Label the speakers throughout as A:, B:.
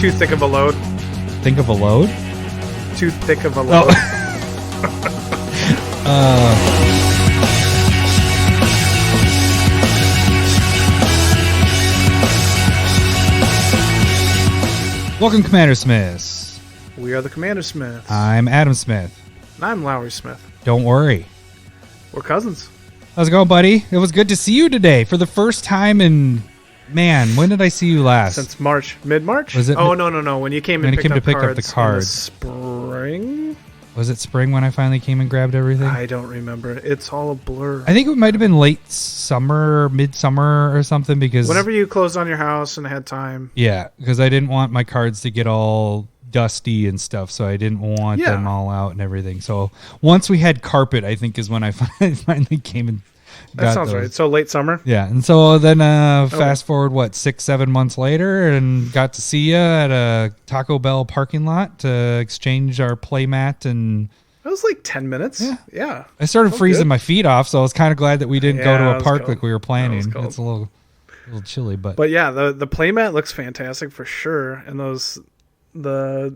A: too thick of a load.
B: Think of a load?
A: Too thick of a load.
B: Welcome, Commander Smiths.
A: We are the CommanderSmiths.
B: I'm Adam Smith.
A: And I'm Lowery Smith.
B: Don't worry.
A: We're cousins.
B: How's it going, buddy? It was good to see you today for the first time in... Man, when did I see you last?
A: Since March. Mid-March?
B: Was it
A: no. When you came
B: when
A: and
B: I came to pick up the
A: cards
B: cards.
A: in the spring?
B: Was it spring when I finally came and grabbed everything?
A: I don't remember. It's all a blur.
B: I think it might have been late summer, midsummer or something because...
A: Whenever you closed on your house and had time.
B: Yeah, because I didn't want my cards to get all dusty and stuff, so I didn't want them all out and everything. So once we had carpet, I think is when I finally came and got
A: that sounds
B: those.
A: right. So late summer?
B: Yeah, and so then fast forward, 6-7 months later, and got to see you at a Taco Bell parking lot to exchange our play mat, and
A: it was like 10 minutes. Yeah.
B: I started freezing my feet off, so I was kind of glad that we didn't go to a park like we were planning. It's a little chilly, but
A: yeah, the playmat looks fantastic for sure, and those the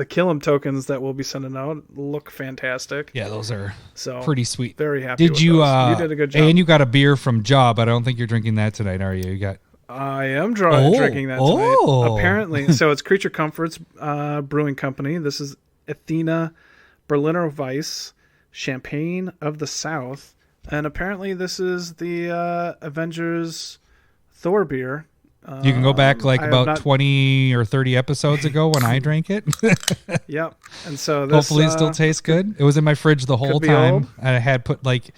A: kill 'em tokens that we'll be sending out look fantastic.
B: Yeah, those are pretty sweet.
A: Very happy.
B: Did you?
A: You did a good job.
B: And you got a beer from Jaw, but I don't think you're drinking that tonight, are you? You got.
A: I am drinking that tonight. Apparently, so it's Creature Comforts Brewing Company. This is Athena Berliner Weiss Champagne of the South, and apparently this is the Avengers Thor beer.
B: You can go back about 20 or 30 episodes ago when I drank it.
A: Yep. And so this,
B: hopefully it still tastes good. It was in my fridge the whole time. I had put like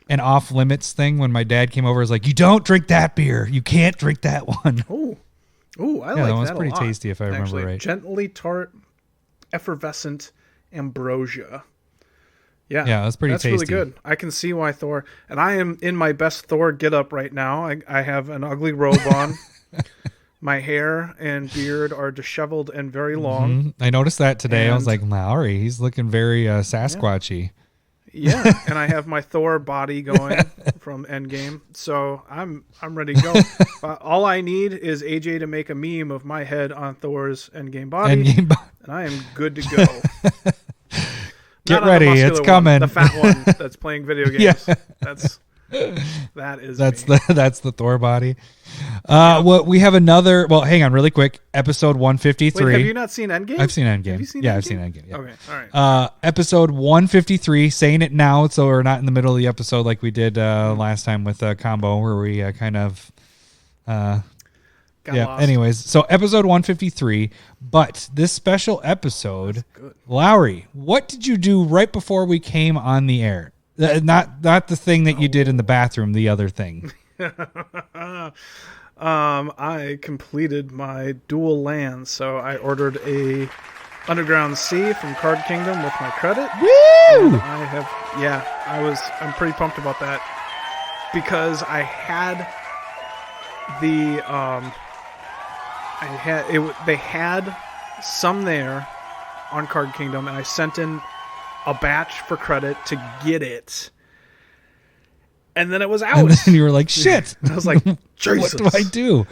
B: an off limits thing when my dad came over. I was like, you don't drink that beer. You can't drink that one.
A: Oh, I like that
B: that one's
A: a
B: pretty
A: lot,
B: tasty if I remember right.
A: Gently tart, effervescent ambrosia. Yeah,
B: that's pretty tasty.
A: That's really good. I can see why Thor, and I am in my best Thor getup right now. I have an ugly robe on. My hair and beard are disheveled and very long.
B: Mm-hmm. I noticed that today. I was like, Lowery, he's looking very Sasquatchy.
A: Yeah, and I have my Thor body going from Endgame, so I'm ready to go. All I need is AJ to make a meme of my head on Thor's Endgame body, and I am good to go.
B: Get ready, it's coming.
A: The fat one that's playing video games.
B: Yeah.
A: That's
B: the Thor body. Well, we have another. Well, hang on, really quick. Episode 153.
A: Wait, have you not seen Endgame?
B: I've seen Endgame.
A: Have you seen
B: Endgame?
A: I've
B: seen Endgame. Yeah.
A: Okay, all right.
B: Episode 153. Saying it now, so we're not in the middle of the episode like we did last time with Combo, where we kind of.
A: Lost.
B: Anyways, so episode 153, but this special episode, Lowery, what did you do right before we came on the air? Not the thing that you did in the bathroom, the other thing.
A: I completed my dual lands, so I ordered a Underground Sea from Card Kingdom with my credit.
B: Woo!
A: I'm pretty pumped about that because I had they had some there on Card Kingdom, and I sent in a batch for credit to get it, and then it was out.
B: And then you were like, "Shit!"
A: I was like, Jesus.
B: "What do I do?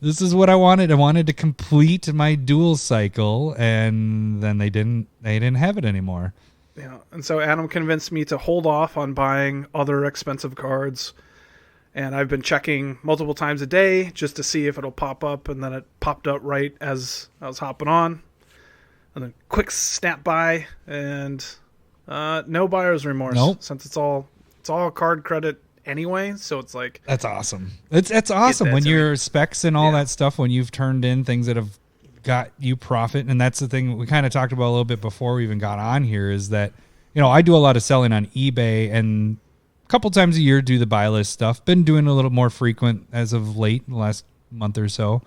B: This is what I wanted. I wanted to complete my duel cycle, and then they didn't have it anymore."
A: Yeah, and so Adam convinced me to hold off on buying other expensive cards. And I've been checking multiple times a day just to see if it'll pop up. And then it popped up right as I was hopping on. And then quick snap buy. And no buyer's remorse.
B: Nope.
A: Since it's all card credit anyway. So it's like...
B: That's awesome. It's awesome when your specs and all that stuff, when you've turned in things that have got you profit. And that's the thing we kind of talked about a little bit before we even got on here is that, I do a lot of selling on eBay and... couple times a year do the buy list stuff. Been doing a little more frequent as of late, the last month or so.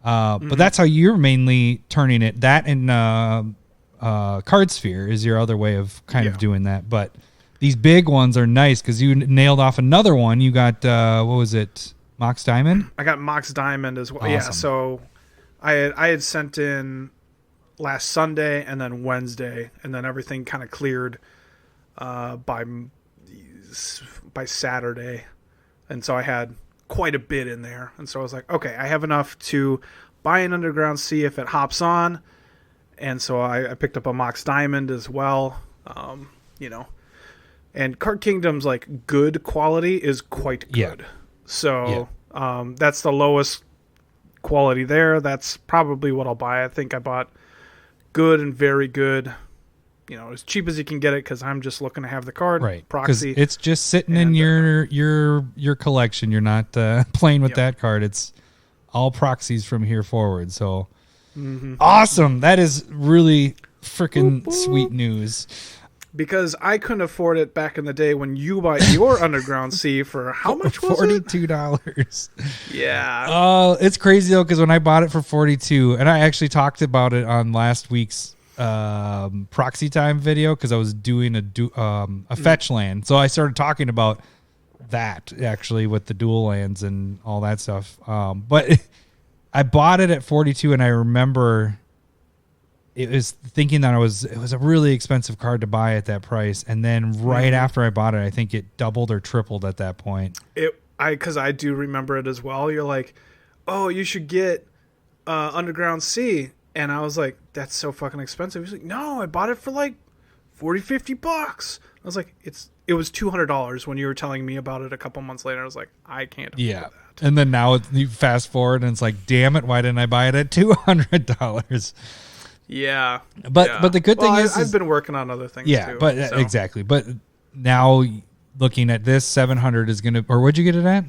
B: But that's how you're mainly turning it. That and CardSphere is your other way of kind of doing that. But these big ones are nice because you nailed off another one. You got, what was it, Mox Diamond?
A: I got Mox Diamond as well.
B: Awesome.
A: Yeah, so I had sent in last Sunday and then Wednesday, and then everything kind of cleared by Saturday, and so I had quite a bit in there, and so I was like, okay, I have enough to buy an Underground Sea if it hops on. And so I picked up a Mox Diamond as well. And Card Kingdom's like good quality is quite good. So that's the lowest quality there. That's probably what I'll buy. I think I bought good and very good, as cheap as you can get it, because I'm just looking to have the card.
B: Right.
A: Proxy.
B: It's just sitting in your collection. You're not playing with that card. It's all proxies from here forward. So awesome. That is really freaking sweet news.
A: Because I couldn't afford it back in the day when you bought your Underground Sea for how much was it?
B: $42.
A: Yeah.
B: Oh, it's crazy though, because when I bought it for $42, and I actually talked about it on last week's Proxy Time video, because I was doing a fetch land, so I started talking about that actually with the dual lands and all that stuff. But I bought it at 42, and I remember it was thinking that it was a really expensive card to buy at that price, and then right after I bought it, I think it doubled or tripled at that point.
A: Because I do remember it as well. You're like, oh, you should get Underground Sea. And I was like, that's so fucking expensive. He's like, no, I bought it for like $40-50. I was like, it was $200 when you were telling me about it a couple months later. I was like, I can't afford that.
B: And then now you fast forward and it's like, damn it, why didn't I buy it at $200?
A: Yeah.
B: But the good thing is
A: I've been working on other things too.
B: Exactly. But now looking at this, 700 is going to, or what'd you get it at?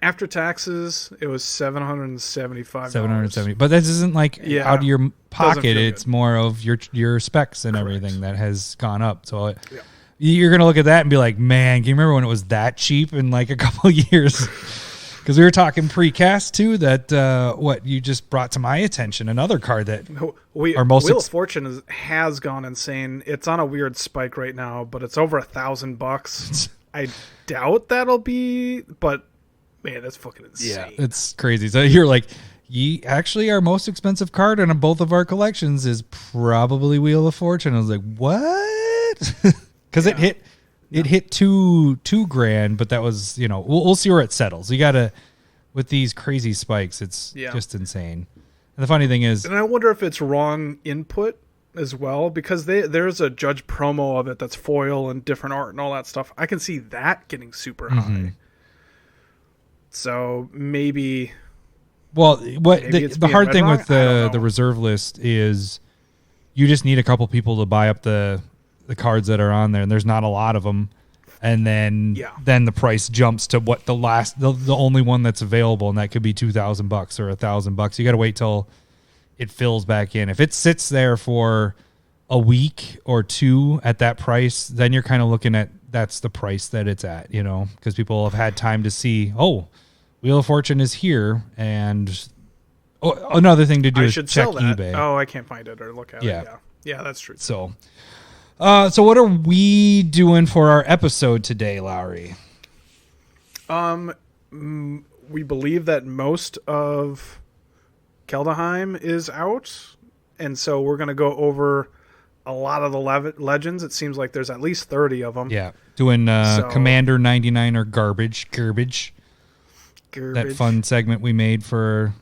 A: After taxes, it was $775.
B: $770, but this isn't like out of your pocket. It's more of your specs and everything that has gone up. So you're gonna look at that and be like, man, can you remember when it was that cheap in like a couple of years? Because we were talking precast too. That what you just brought to my attention, another card that
A: Wheel of Fortune has gone insane. It's on a weird spike right now, but it's over $1,000. I doubt that'll be, but. Man, that's fucking insane.
B: Yeah, it's crazy. So you're like, actually, our most expensive card in both of our collections is probably Wheel of Fortune. I was like, what? Because it hit $2,000, but that was, we'll see where it settles. You gotta, with these crazy spikes, it's just insane. And the funny thing is,
A: and I wonder if it's wrong input as well, because there's a Judge promo of it that's foil and different art and all that stuff. I can see that getting super high. So maybe.
B: Well, the hard thing with the reserve list is you just need a couple people to buy up the cards that are on there, and there's not a lot of them. And then the price jumps to what the only one that's available, and that could be $2,000 or $1,000. You got to wait till it fills back in. If it sits there for a week or two at that price, then you're kind of looking at that's the price that it's at, because people have had time to see, Wheel of Fortune is here, and another thing to do is check eBay.
A: Oh, I can't find it or look at it. Yeah, that's true.
B: So what are we doing for our episode today, Lowery?
A: We believe that most of Kaldheim is out, and so we're going to go over a lot of the legends. It seems like there's at least 30 of them.
B: Yeah, doing Commander 99 or garbage. That fun segment we made for.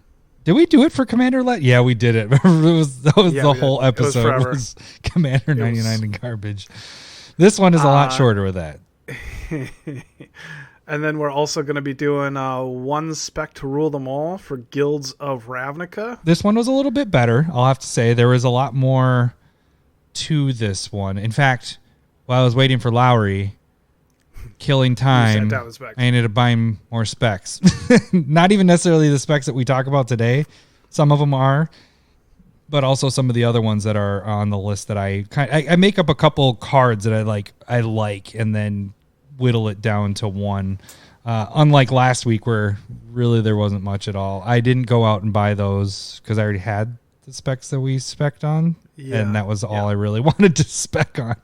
B: Did we do it for Commander? Yeah, we did it. That was the whole episode. Was Commander 99 and garbage. This one is a lot shorter with that.
A: And then we're also going to be doing one spec to rule them all for Guilds of Ravnica.
B: This one was a little bit better, I'll have to say. There was a lot more to this one. In fact, while I was waiting for Lowery, killing time, I ended up buying more specs. Not even necessarily the specs that we talk about today. Some of them are, but also some of the other ones that are on the list that I make up a couple cards that I like, and then whittle it down to one. Unlike last week where really there wasn't much at all. I didn't go out and buy those because I already had the specs that we spec'd on, and that was all I really wanted to spec on.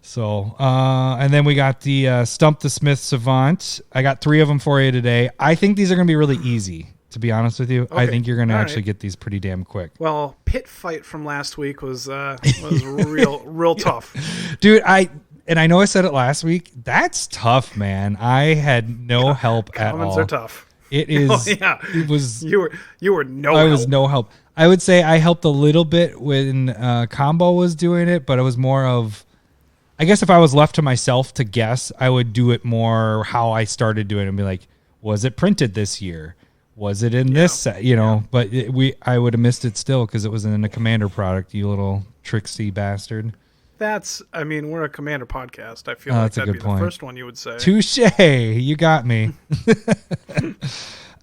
B: So, and then we got the Stump the Smith Savant. I got 3 of them for you today. I think these are going to be really easy, to be honest with you. Okay. I think you're going to actually get these pretty damn quick.
A: Well, Pit Fight from last week was real tough.
B: Dude, I know I said it last week. That's tough, man. I had no help at all.
A: Commons are tough.
B: It is.
A: Oh, yeah.
B: It was.
A: You were no
B: I
A: help.
B: was no help. I would say I helped a little bit when Combo was doing it, but it was more of, I guess if I was left to myself to guess, I would do it more how I started doing it and be like, was it printed this year? Was it in this set? You know, but I would have missed it still because it was in a Commander product, you little tricksy bastard.
A: We're a Commander podcast. I feel like that'd be the first one you would say.
B: Touche. You got me.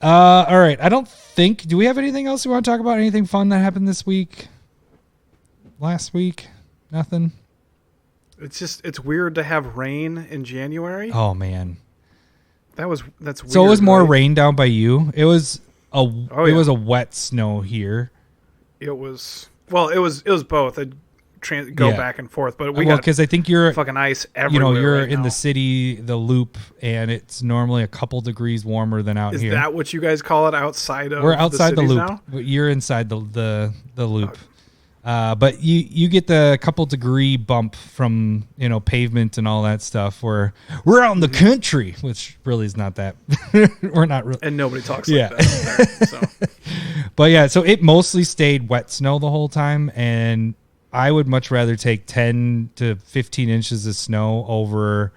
B: All right. I don't think, do we have anything else we want to talk about? Anything fun that happened this week? Last week? Nothing?
A: It's weird to have rain in January.
B: Oh, man.
A: That's weird.
B: So it was more rain down by you. It was was a wet snow here.
A: It was both. It'd go back and forth, but
B: because I think you're
A: fucking ice everywhere.
B: You're
A: right
B: in
A: now.
B: the city, the loop, and it's normally a couple degrees warmer than out here.
A: Is that what you guys call it outside of?
B: We're outside the loop.
A: Now?
B: You're inside the loop. But you get the couple degree bump from pavement and all that stuff. Where we're out in the country, which really is not that. We're not really,
A: and nobody talks like that. So.
B: But yeah, so it mostly stayed wet snow the whole time, and I would much rather take 10 to 15 inches of snow over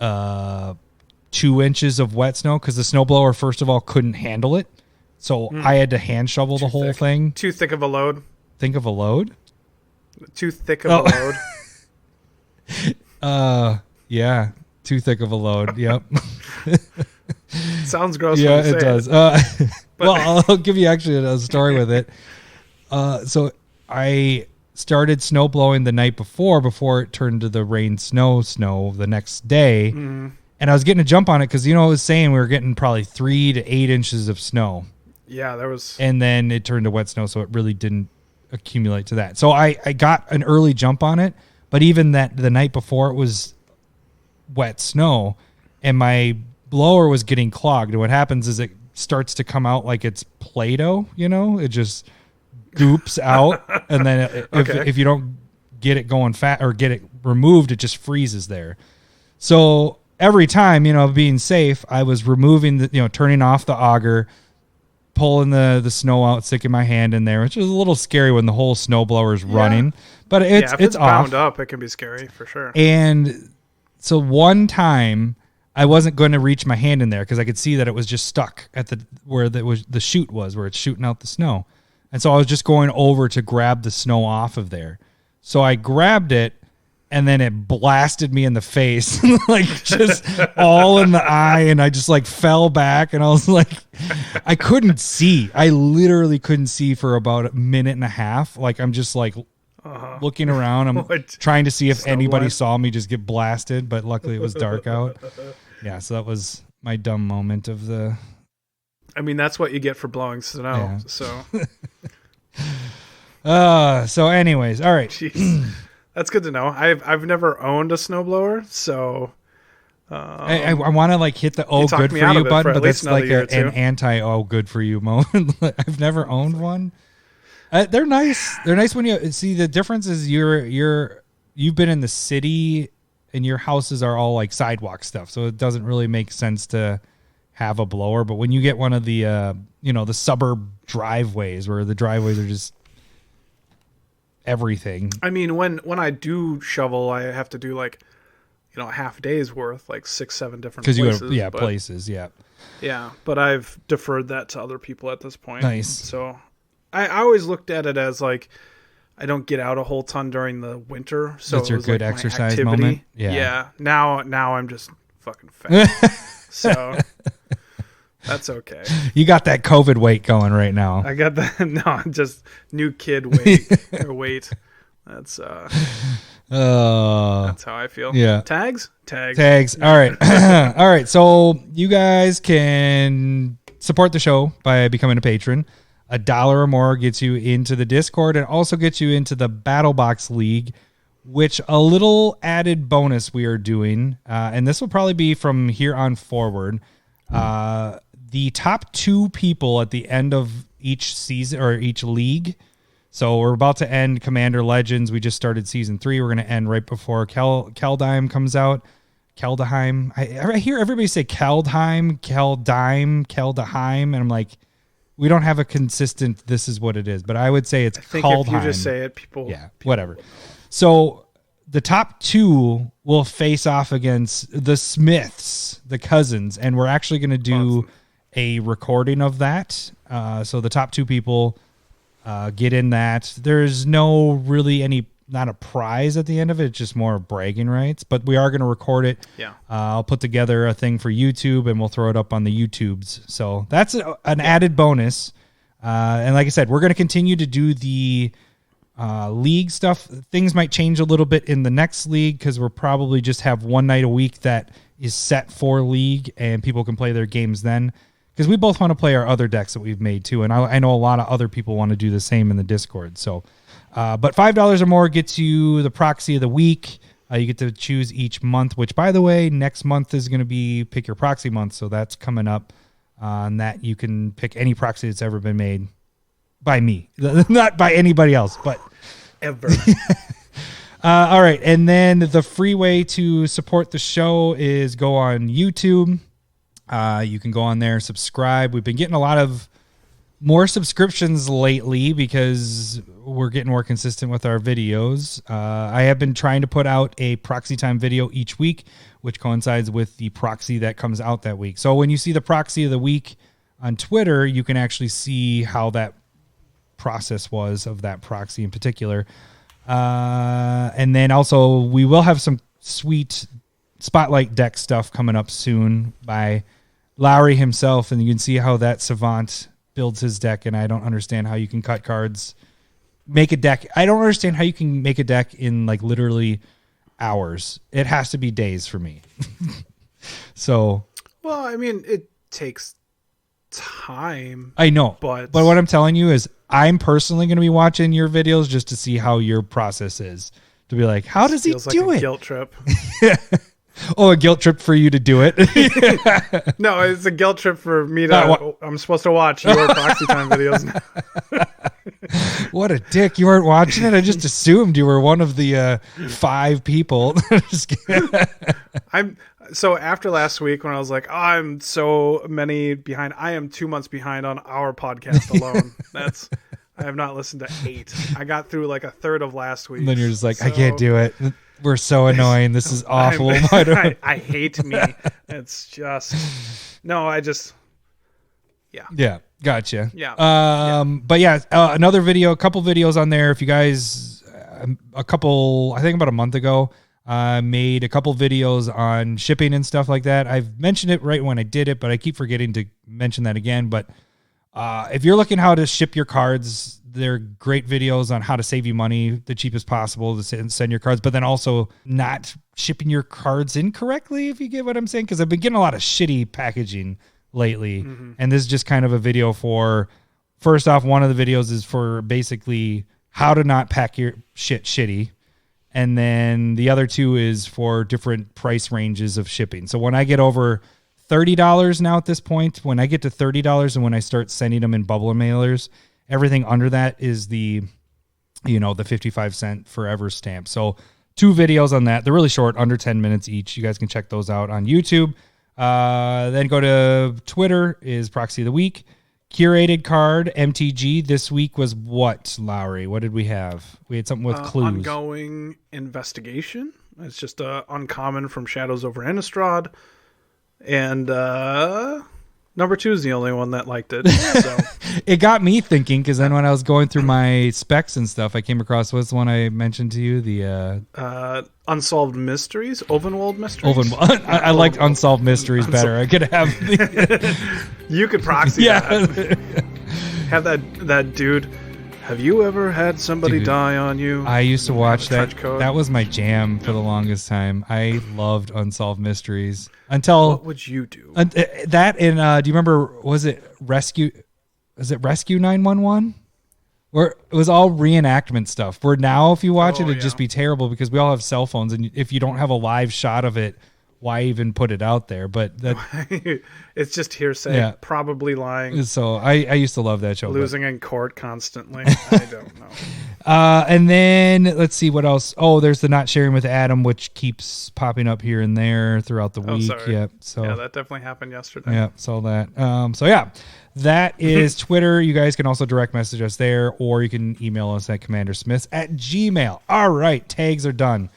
B: 2 inches of wet snow because the snowblower, first of all, couldn't handle it, so I had to hand shovel the whole thing.
A: Too thick of a load.
B: Think of a load?
A: Too thick of a
B: load. Yeah, too thick of a load. Yep.
A: Sounds gross.
B: Yeah,
A: when you
B: it
A: say
B: does. Well, I'll give you actually a story with it. So I started snow blowing the night before it turned to the rain snow the next day, and I was getting a jump on it because it was saying we were getting probably 3 to 8 inches of snow.
A: Yeah, there was.
B: And then it turned to wet snow, so it really didn't accumulate to that. So I got an early jump on it, but even that the night before it was wet snow, and my blower was getting clogged. And what happens is it starts to come out like it's Play-Doh, it just goops out, and then if you don't get it going fat or get it removed, it just freezes there. So every time, being safe, I was removing turning off the auger, pulling the snow out, sticking my hand in there, which is a little scary when the whole snowblower's running. But it's
A: bound
B: off.
A: up, it can be scary for sure.
B: And so one time I wasn't going to reach my hand in there because I could see that it was just stuck at where the chute was, where it's shooting out the snow. And so I was just going over to grab the snow off of there. So I grabbed it, and then it blasted me in the face, like just all in the eye. And I just fell back, and I was like, I couldn't see. I literally couldn't see for about a minute and a half. Like I'm just looking around. I'm trying to see if anybody saw me just get blasted, but luckily it was dark out. Yeah, so that was my dumb moment of the...
A: that's what you get for blowing snow. Yeah.
B: So anyways, all right.
A: Jeez. That's good to know. I've never owned a snowblower, so...
B: I want to hit the good for you button, but that's an anti good for you moment. I've never owned one. They're nice. They're nice when you see the difference is you've been in the city and your houses are all sidewalk stuff, so it doesn't really make sense to have a blower. But when you get one of the the suburb driveways where the driveways are just everything.
A: When I do shovel, I have to do a half day's worth, 6-7 different places.
B: Because you have places, yeah.
A: Yeah, but I've deferred that to other people at this point.
B: Nice.
A: So I always looked at it as I don't get out a whole ton during the winter, so
B: that's your good exercise moment.
A: Yeah. Now I'm just fucking fat, so that's okay.
B: You got that COVID weight going right now.
A: I got that. No, just new kid weight or weight. That's that's how I feel.
B: Yeah.
A: Tags.
B: All right. All right. So you guys can support the show by becoming a patron. $1 or more gets you into the Discord and also gets you into the Battle Box League, which a little added bonus we are doing. And this will probably be from here on forward. The top 2 people at the end of each season or each league. So we're about to end Commander Legends. We just started season 3. We're going to end right before Kaldheim comes out. Kaldheim. I hear everybody say Kaldheim, and I'm like, we don't have a consistent, this is what it is. But I would say it's Kaldheim.
A: If you just say it, people...
B: Yeah, whatever. So the top 2 will face off against the Smiths, the cousins, and we're actually going to do a recording of that. So the top 2 people get in that. There's not a prize at the end of it. It's just more bragging rights, but we are going to record it.
A: Yeah.
B: I'll put together a thing for YouTube and we'll throw it up on the YouTubes. So that's an added bonus. And like I said, we're going to continue to do the league stuff. Things might change a little bit in the next league because we'll probably just have one night a week that is set for league and people can play their games then. Because we both want to play our other decks that we've made too. And I know a lot of other people want to do the same in the Discord. So, but $5 or more gets you the proxy of the week. You get to choose each month, which, by the way, next month is going to be Pick Your Proxy Month. So that's coming up on that. You can pick any proxy that's ever been made by me, not by anybody else, but
A: ever.
B: All right. And then the free way to support the show is go on YouTube. You can go on there, subscribe. We've been getting a lot of more subscriptions lately because we're getting more consistent with our videos. I have been trying to put out a Proxy Time video each week, which coincides with the proxy that comes out that week. So when you see the proxy of the week on Twitter, you can actually see how that process was of that proxy in particular. And then also we will have some sweet spotlight deck stuff coming up soon by Lowery himself, and you can see how that Savant builds his deck, and I don't understand how you can cut cards, make a deck. I don't understand how you can make a deck in like literally hours. It has to be days for me. So,
A: well, I mean, it takes time.
B: I know,
A: but
B: what I'm telling you is I'm personally going to be watching your videos just to see how your process is, to be like, how does he do it?
A: Guilt trip.
B: Oh, a guilt trip for you to do it?
A: No, it's a guilt trip for me to... I'm supposed to watch your Proxy Time videos now.
B: What a dick. You weren't watching it? I just assumed you were one of the 5 people. Just kidding.
A: So after last week when I was like, I'm so many behind, I am 2 months behind on our podcast alone. I have not listened to 8. I got through like a third of last week.
B: And then you're just like, I can't do it. We're so annoying. This is awful.
A: I hate me. It's just... No, I just... Yeah.
B: Yeah. Gotcha.
A: Yeah.
B: But yeah, another video, a couple videos on there. If you guys, I think about a month ago, made a couple videos on shipping and stuff like that. I've mentioned it right when I did it, but I keep forgetting to mention that again. But if you're looking how to ship your cards, they're great videos on how to save you money the cheapest possible to send your cards, but then also not shipping your cards incorrectly, if you get what I'm saying. Because I've been getting a lot of shitty packaging lately. Mm-hmm. And this is just kind of a video for, first off, one of the videos is for basically how to not pack your shit shitty. And then the other 2 is for different price ranges of shipping. So when I get over $30 now at this point, when I get to $30 and when I start sending them in bubble mailers, everything under that is the 55-cent forever stamp. So 2 videos on that. They're really short, under 10 minutes each. You guys can check those out on YouTube. Then go to Twitter is Proxy of the Week. Curated card, MTG. This week was what, Lowery? What did we have? We had something with clues.
A: Ongoing investigation. It's just uncommon from Shadows over Innistrad. And number 2 is the only one that liked it. So.
B: It got me thinking, because then when I was going through my specs and stuff, I came across, what's the one I mentioned to you? The
A: Unsolved Mysteries? Ovenwald Mysteries?
B: I liked Unsolved Mysteries better. I could have...
A: You could proxy that. Have that dude... Have you ever had somebody die on you?
B: I used to watch that. That was my jam for the longest time. I loved Unsolved Mysteries. Until...
A: What would you do?
B: That and do you remember, was it Rescue 911? Where it was all reenactment stuff. Where now if you watch it'd just be terrible because we all have cell phones, and if you don't have a live shot of it why even put it out there? But that,
A: it's just hearsay, probably lying.
B: So I used to love that show.
A: Losing in court constantly. I don't know.
B: And then let's see what else. Oh, there's the not sharing with Adam, which keeps popping up here and there throughout the week. Yep. So
A: yeah, that definitely happened yesterday.
B: Yeah, saw that. So yeah, that is Twitter. You guys can also direct message us there, or you can email us at CommanderSmiths@gmail.com. All right, tags are done.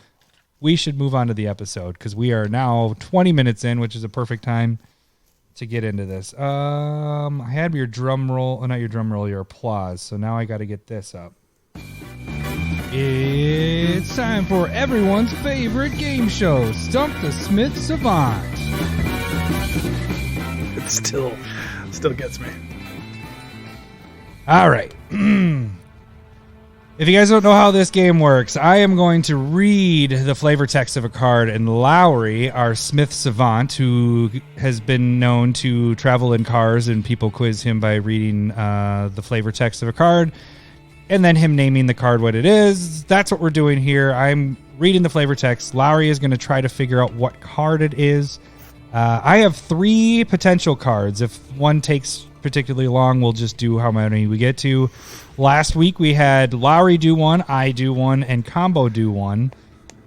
B: We should move on to the episode because we are now 20 minutes in, which is a perfect time to get into this. I had your drum roll, not your drum roll, your applause. So now I got to get this up. It's time for everyone's favorite game show, Stump the Smith Savant.
A: It still gets me.
B: All right. If you guys don't know how this game works, I am going to read the flavor text of a card, and Lowery, our Smith Savant, who has been known to travel in cars and people quiz him by reading the flavor text of a card, and then him naming the card what it is. That's what we're doing here. I'm reading the flavor text. Lowery is going to try to figure out what card it is. I have 3 potential cards. If one takes particularly long, we'll just do how many we get to. Last week we had Lowery do one, I do one, and Combo do one.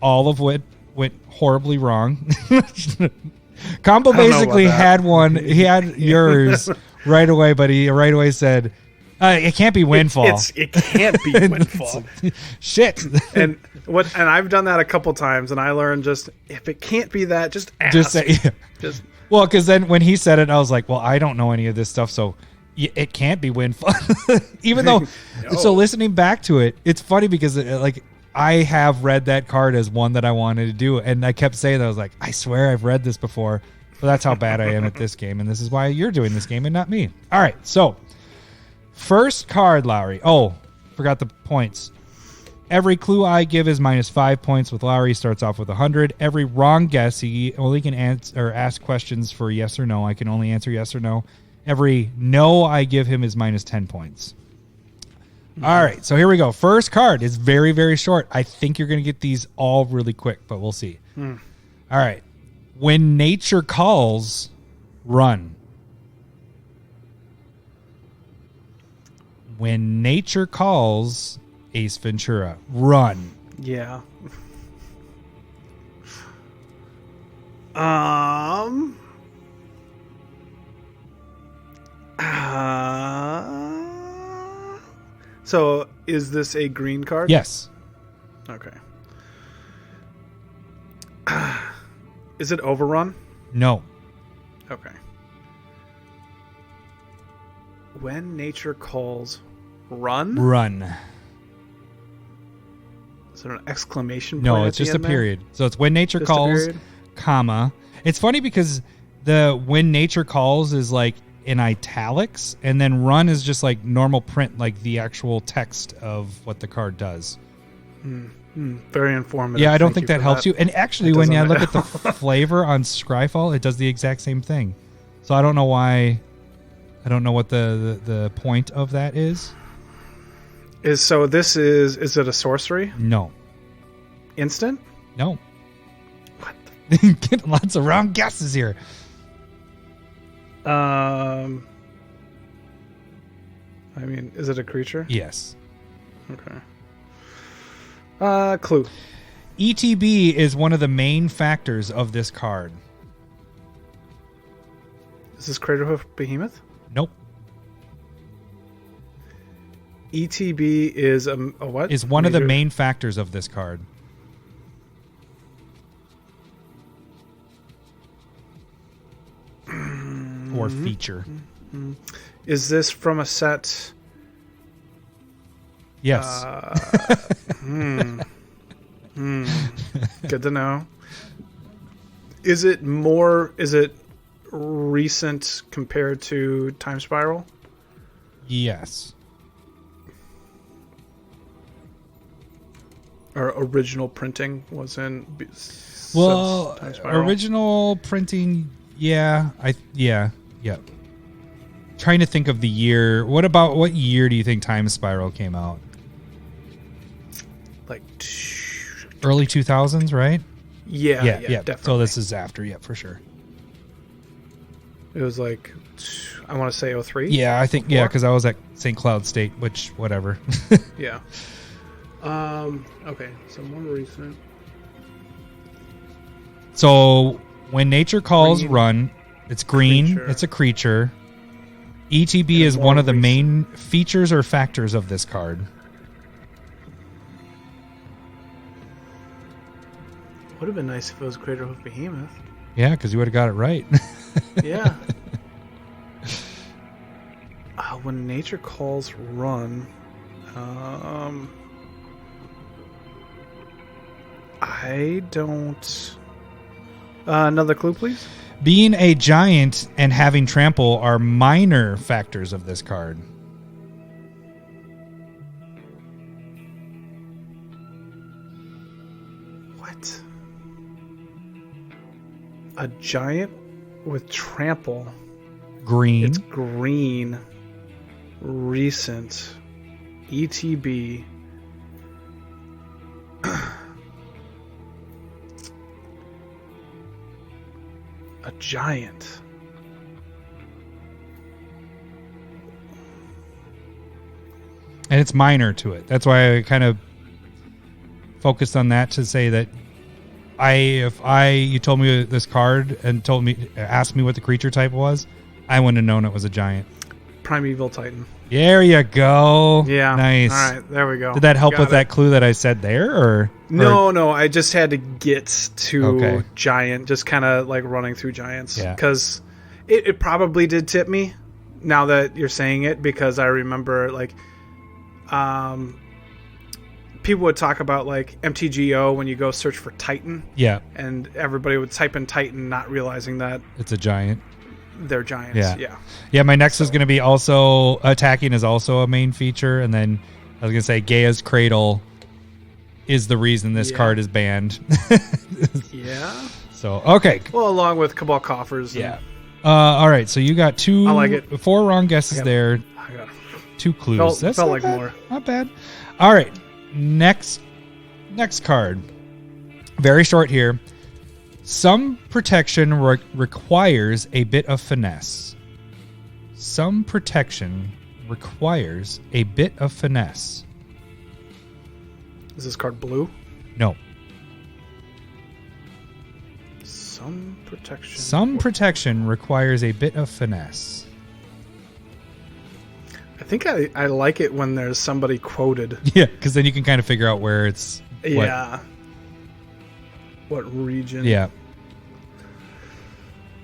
B: All of which went horribly wrong. Combo basically had one. He had yours right away, but he right away said, it can't be Windfall.
A: It can't be Windfall.
B: Shit.
A: And I've done that a couple times, and I learned if it can't be that, just ask.
B: Just say, well, because then when he said it, I was like, well, I don't know any of this stuff, so it can't be Windfall. Even though, so listening back to it, it's funny because I have read that card as one that I wanted to do, and I kept saying that. I was like, I swear I've read this before, but that's how bad I am at this game, and this is why you're doing this game and not me. All right, so first card, Lowery. Oh, forgot the points. Every clue I give is -5 points. With Lowery, starts off with 100. Every wrong guess, he only can answer or ask questions for yes or no. I can only answer yes or no. Every no I give him is -10 points. All right, so here we go. First card is very, very short. I think you're going to get these all really quick, but we'll see. All right. When nature calls, run. When nature calls, Ace Ventura, run.
A: Yeah. So is this a green card?
B: Yes.
A: Okay. Is it Overrun?
B: No.
A: Okay. When nature calls, run?
B: Run.
A: Is there an exclamation point?
B: No, it's just a period. So it's when nature calls, comma. It's funny because the when nature calls is like in italics, and then run is just like normal print, like the actual text of what the card does.
A: Very informative.
B: Yeah, I don't think that helps you. And actually, when I look at the flavor on Scryfall, it does the exact same thing. So I don't know why. I don't know what the point of that is. Is
A: it a sorcery?
B: No.
A: Instant?
B: No.
A: What?
B: Getting lots of wrong guesses here.
A: I mean, is it a creature?
B: Yes.
A: Okay. Clue.
B: ETB is one of the main factors of this card.
A: Is this Craterhoof Behemoth?
B: Nope.
A: ETB is a what?
B: Is one of the main factors of this card. Or feature.
A: Is this from a set?
B: Yes.
A: Good to know. Is it recent compared to Time Spiral?
B: Yes.
A: Or original printing was in
B: Time Spiral? Original printing, yeah. Trying to think of the year. What year do you think Time Spiral came out?
A: Like
B: early 2000s, right?
A: Yeah, definitely.
B: So this is after, for sure.
A: It was like, I want to say 03?
B: Yeah, I think, because I was at St. Cloud State, which, whatever.
A: Yeah. Okay, so more recent.
B: So when nature calls run, it's green,
A: creature.
B: It's a creature. ETB is one of the main features or factors of this card.
A: Would have been nice if it was Greater Hoof Behemoth.
B: Yeah, because you would have got it right.
A: Yeah. When nature calls run, I don't. Another clue, please.
B: Being a giant and having trample are minor factors of this card.
A: What? A giant with trample.
B: Green.
A: It's green. Recent. ETB. A giant.
B: And it's minor to it. That's why I kind of focused on that to say that you told me this card and asked me what the creature type was, I wouldn't have known it was a giant.
A: Primeval Titan.
B: There you go.
A: Yeah.
B: Nice.
A: All right, there we go.
B: Did that help with that clue that I said there, or?
A: No. I just had to get to giant, just kind of like running through giants.
B: Yeah.
A: Because it probably did tip me now that you're saying it, because I remember like people would talk about like MTGO when you go search for Titan.
B: Yeah.
A: And everybody would type in Titan not realizing that
B: it's a giant.
A: They're giants.
B: Yeah, my next is going to be also attacking is also a main feature, and then I was going to say Gaia's Cradle is the reason this card is banned.
A: Yeah.
B: So, okay.
A: Well, along with Cabal Coffers.
B: Yeah. All right, so you got two.
A: I like it.
B: 4 wrong guesses there.
A: I got
B: 2 clues.
A: Felt like
B: bad.
A: more.
B: Not bad. All right, next card. Very short here. Some protection requires a bit of finesse. Some protection requires a bit of finesse.
A: Is this card blue?
B: No.
A: Some protection.
B: Some protection requires a bit of finesse.
A: I think I like it when there's somebody quoted.
B: Yeah, because then you can kind of figure out where it's...
A: What region?
B: Yeah.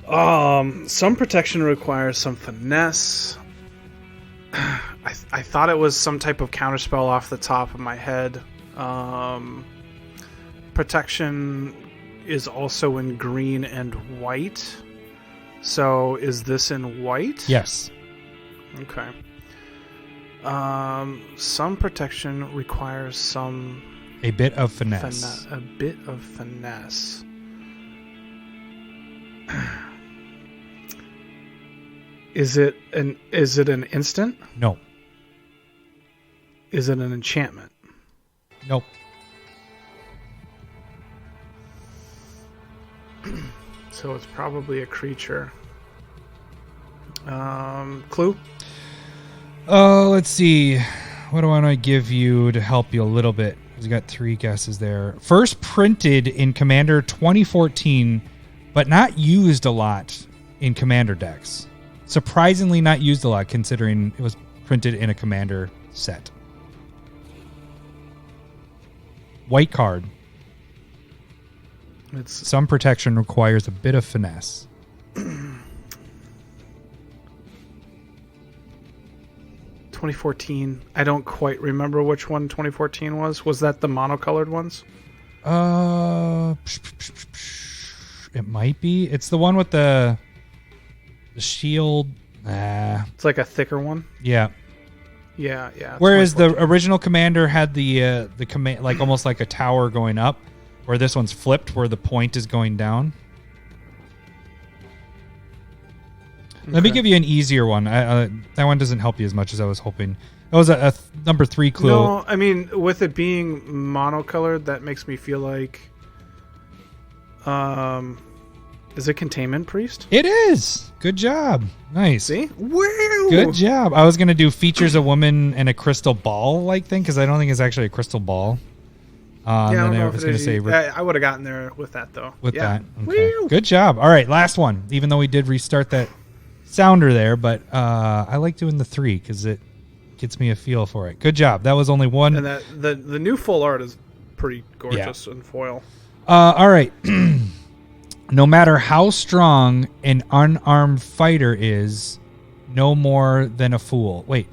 A: Some protection requires some finesse. I thought it was some type of counterspell off the top of my head. Protection is also in green and white. So is this in white?
B: Yes.
A: Okay. Some protection requires
B: a bit of finesse.
A: A bit of finesse. Is it an instant?
B: No.
A: Is it an enchantment?
B: Nope.
A: So it's probably a creature. Clue?
B: Oh, let's see. What do I want to give you to help you a little bit? You got 3 guesses there. First printed in Commander 2014, but not used a lot in Commander decks. Surprisingly not used a lot, considering it was printed in a Commander set. White card. Some protection requires a bit of finesse.
A: 2014. I don't quite remember which one 2014 was. Was that the monocolored ones?
B: It might be. It's the one with the shield.
A: It's like a thicker one.
B: Yeah.
A: Yeah.
B: Whereas the original Commander had the command, like almost like a tower going up, where this one's flipped, where the point is going down. Let me give you an easier one. That one doesn't help you as much as I was hoping. That was a number 3 clue.
A: No, I mean, with it being monocolored, that makes me feel like Is it Containment Priest?
B: It is. Good job. Nice.
A: See? Woo!
B: Good job. I was going to do features a woman and a crystal ball like thing because I don't think it's actually a crystal ball.
A: I don't know
B: I was going to say
A: I would have gotten there with that though.
B: That. Okay. Good job. All right, last one. Even though we did restart that sounder there, but I like doing the 3 because it gets me a feel for it. Good job. That was only one.
A: And the new full art is pretty gorgeous in foil.
B: All right. No matter how strong an unarmed fighter is, no more than a fool. Wait.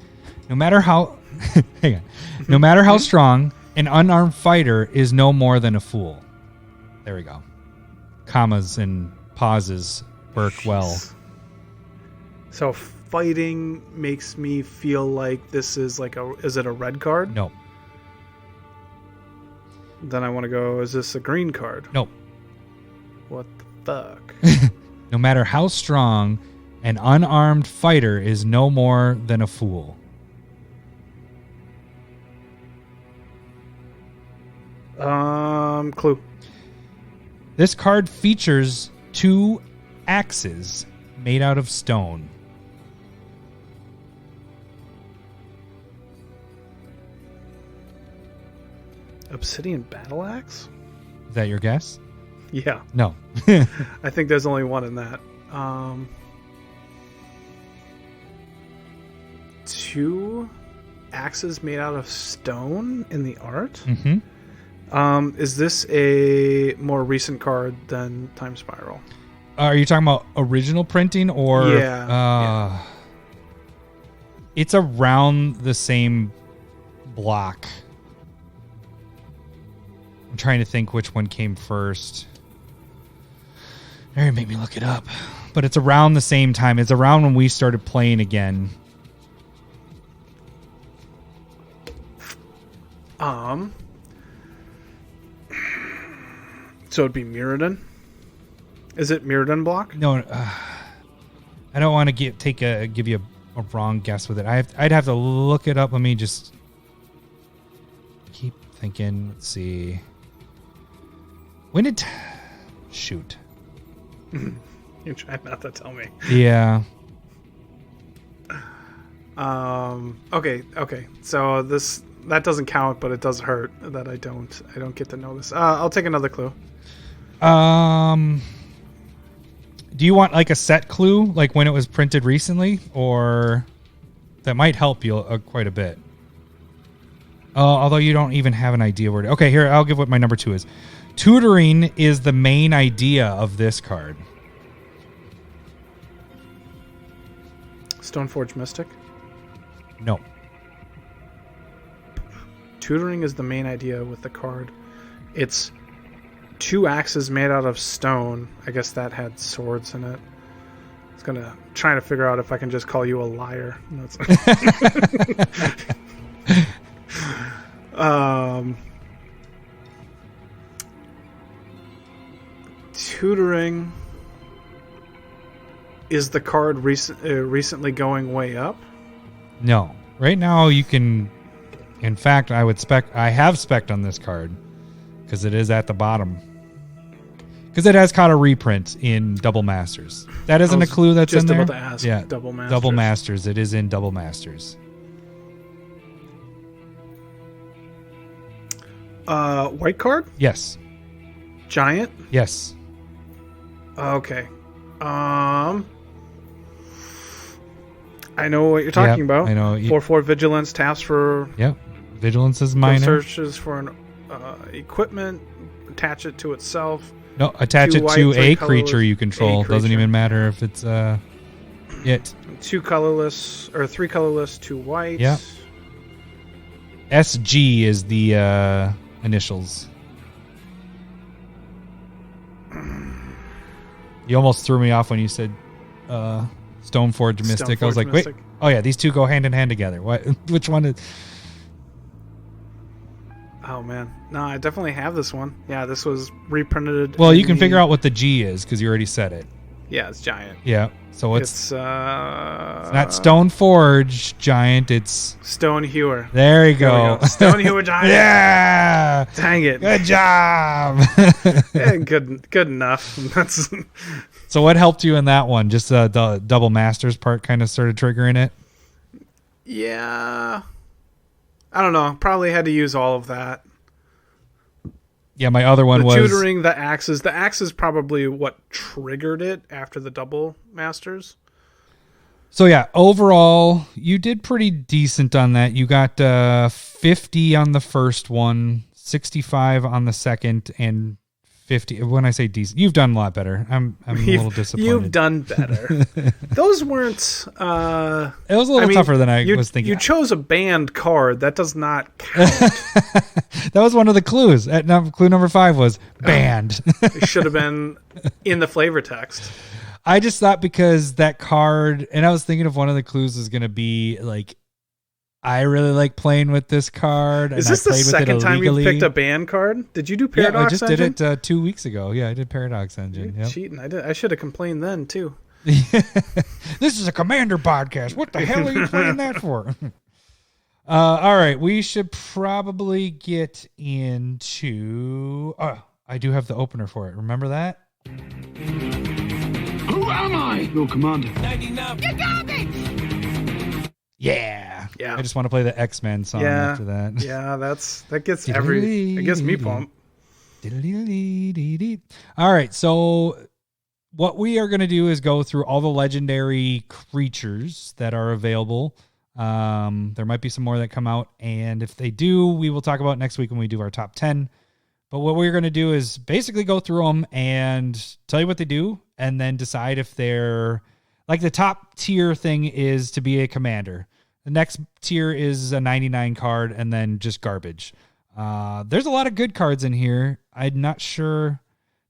B: No matter how hang on. No matter how strong an unarmed fighter is no more than a fool. There we go. Commas and pauses work well.
A: So fighting makes me feel like this is like is it a red card?
B: No.
A: Then I want to go, is this a green card?
B: No.
A: What the fuck?
B: No matter how strong, an unarmed fighter is no more than a fool.
A: Clue.
B: This card features 2 axes made out of stone.
A: Obsidian Battle Axe?
B: Is that your guess?
A: Yeah.
B: No.
A: I think there's only one in that. 2 axes made out of stone in the art?
B: Mm-hmm.
A: Is this a more recent card than Time Spiral?
B: Are you talking about original printing or?
A: Yeah.
B: It's around the same block. I'm trying to think which one came first. There, make me look it up. But it's around the same time. It's around when we started playing again.
A: So it'd be Mirrodin? Is it Mirrodin block?
B: No, I don't want to give you a wrong guess with it. I'd have to look it up. Let me just keep thinking. Let's see. When did... Shoot.
A: You try not to tell me.
B: Yeah.
A: Okay. So that doesn't count, but it does hurt that I don't get to know this. I'll take another clue.
B: Do you want like a set clue, like when it was printed recently, or that might help you quite a bit? Although you don't even have an idea where. Okay, here I'll give what my number 2 is. Tutoring is the main idea of this card.
A: Stoneforge Mystic?
B: No.
A: Tutoring is the main idea with the card. It's 2 axes made out of stone. I guess that had swords in it. I was gonna try to figure out if I can just call you a liar. That's Tutoring is the card recently going way up?
B: No. Right now you can. In fact, I have spec'd on this card because it is at the bottom. Because it has caught a reprint in Double Masters. That isn't a clue that's in there.
A: Just about to ask.
B: Yeah,
A: Double Masters.
B: Double Masters. It is in Double Masters.
A: White card?
B: Yes.
A: Giant?
B: Yes.
A: Okay. I know what you're talking about.
B: I know.
A: 4/4 vigilance taps for.
B: Yep. Vigilance is minor.
A: Searches for an equipment. Attach it to itself.
B: No, attach it to a creature you control. Doesn't even matter if it's it.
A: 2 colorless or 3 colorless, 2 white.
B: Yeah. SG is the initials. You almost threw me off when you said Stoneforge Mystic. I was like, Mystic. Wait. Oh yeah, these two go hand in hand together. What? Which one is?
A: Oh man, no, I definitely have this one. Yeah, this was reprinted.
B: Well, you can figure out what the G is because you already said it.
A: Yeah, it's giant.
B: Yeah. So
A: it's
B: not Stone Forge giant. It's
A: Stone Hewer.
B: There you go.
A: Stone Hewer giant.
B: Yeah.
A: Dang it.
B: Good job.
A: Yeah, good enough. That's.
B: So what helped you in that one? Just the double masters part kind of started triggering it.
A: Yeah. I don't know. Probably had to use all of that.
B: Yeah, my other one was
A: tutoring, the axes. The axe is probably what triggered it after the double masters.
B: So yeah, overall, you did pretty decent on that. You got 50 on the first one, 65 on the second, and 50. When I say decent, you've done a lot better. I'm a little disappointed.
A: You've done better. Those weren't.
B: It was a little tougher than I was thinking.
A: You chose a banned card. That does not count.
B: That was one of the clues. Clue number 5 was banned.
A: It should have been in the flavor text.
B: I just thought because that card, and I was thinking if one of the clues was going to be like, I really like playing with this card.
A: Is this the second time you picked a ban card? Did you do Paradox
B: Engine? Yeah, I just
A: Engine?
B: did it 2 weeks ago. Yeah, I did Paradox Engine.
A: Yep. Cheating. I should have complained then, too.
B: This is a Commander podcast. What the hell are you playing that for? All right, we should probably get into... I do have the opener for it. Remember that?
C: Who am I? Your commander. 99. You garbage!
B: Yeah. I just want to play the X-Men song after that.
A: Yeah, that gets it gets me pumped.
B: All right, so what we are going to do is go through all the legendary creatures that are available. There might be some more that come out, and if they do, we will talk about next week when we do our top 10. But what we're going to do is basically go through them and tell you what they do, and then decide if they're... Like the top tier thing is to be a commander. The next tier is a 99 card, and then just garbage. There's a lot of good cards in here. I'm not sure.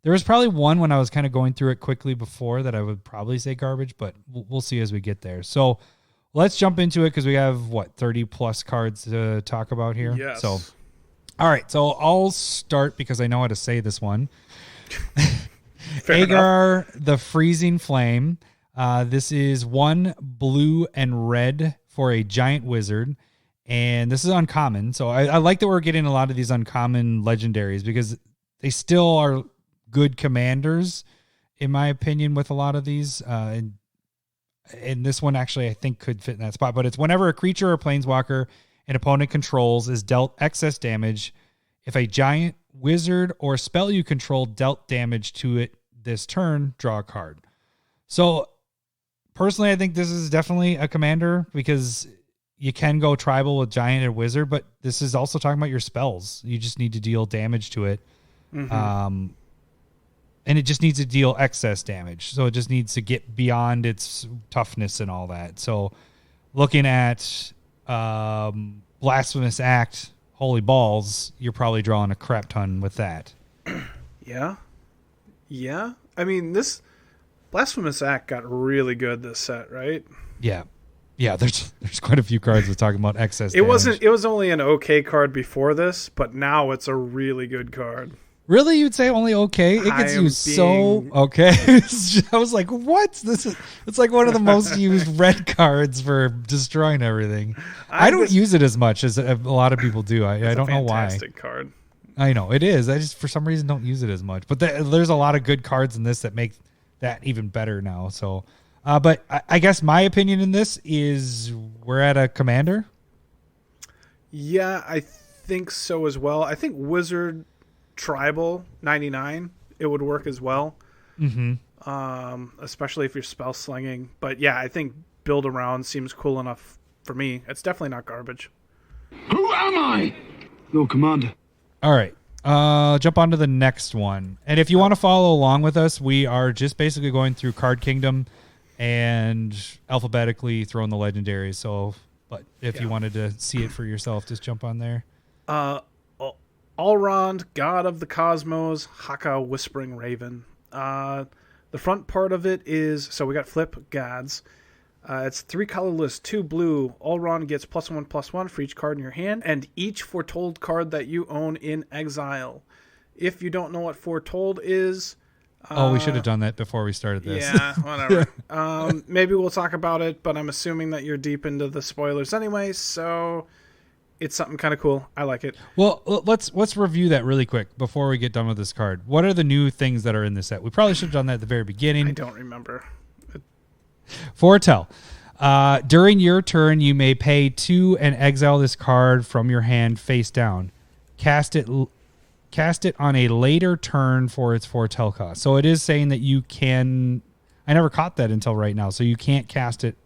B: There was probably one when I was kind of going through it quickly before that I would probably say garbage, but we'll see as we get there. So let's jump into it because we have, 30 plus cards to talk about here?
A: Yes.
B: So, all right. So I'll start because I know how to say this one. Agar, the Freezing Flame. This is 1 blue and red for a giant wizard, and this is uncommon. So I like that we're getting a lot of these uncommon legendaries because they still are good commanders, in my opinion, with a lot of these. And this one actually I think could fit in that spot. But it's whenever a creature or planeswalker an opponent controls is dealt excess damage, if a giant wizard or spell you control dealt damage to it this turn, draw a card. So personally, I think this is definitely a commander because you can go tribal with giant and wizard, but this is also talking about your spells. You just need to deal damage to it. Mm-hmm. And it just needs to deal excess damage. So it just needs to get beyond its toughness and all that. So looking at Blasphemous Act, Holy Balls, you're probably drawing a crap ton with that.
A: Yeah. I mean, this Blasphemous Act got really good this set, right?
B: Yeah. There's quite a few cards we're talking about excess damage.
A: It was only an okay card before this, but now it's a really good card.
B: Really? You'd say only okay? It gets used so okay. I was like, what? It's like one of the most used red cards for destroying everything. I don't use it as much as a lot of people do. I don't know why.
A: It's a fantastic card.
B: I know, it is. I just, for some reason, don't use it as much. But there's a lot of good cards in this that make that even better now. So, but I guess my opinion in this is we're at a commander.
A: Yeah, I think so as well. I think Wizard Tribal 99, it would work as well. Mm-hmm. Especially if you're spell slinging. But yeah, I think build around seems cool enough for me. It's definitely not garbage.
C: Who am I? Your commander.
B: All right. Jump on to the next one. And if you want to follow along with us, we are just basically going through Card Kingdom and alphabetically throwing the legendaries. So, but if you wanted to see it for yourself, just jump on there.
A: Alrond, God of the Cosmos, Haka, Whispering Raven. The front part of it is, so we got flip gods. It's 3 colorless, 2 blue. Alrond gets +1/+1 for each card in your hand, and each foretold card that you own in exile. If you don't know what foretold is,
B: We should have done that before we started this.
A: Yeah, whatever. Maybe we'll talk about it, but I'm assuming that you're deep into the spoilers anyway, so it's something kind of cool. I like it.
B: Well, let's review that really quick before we get done with this card. What are the new things that are in this set? We probably should have done that at the very beginning.
A: I don't remember.
B: Foretell. During your turn, you may pay 2 and exile this card from your hand face down. Cast it on a later turn for its foretell cost. So it is saying that you can... I never caught that until right now. So you can't cast it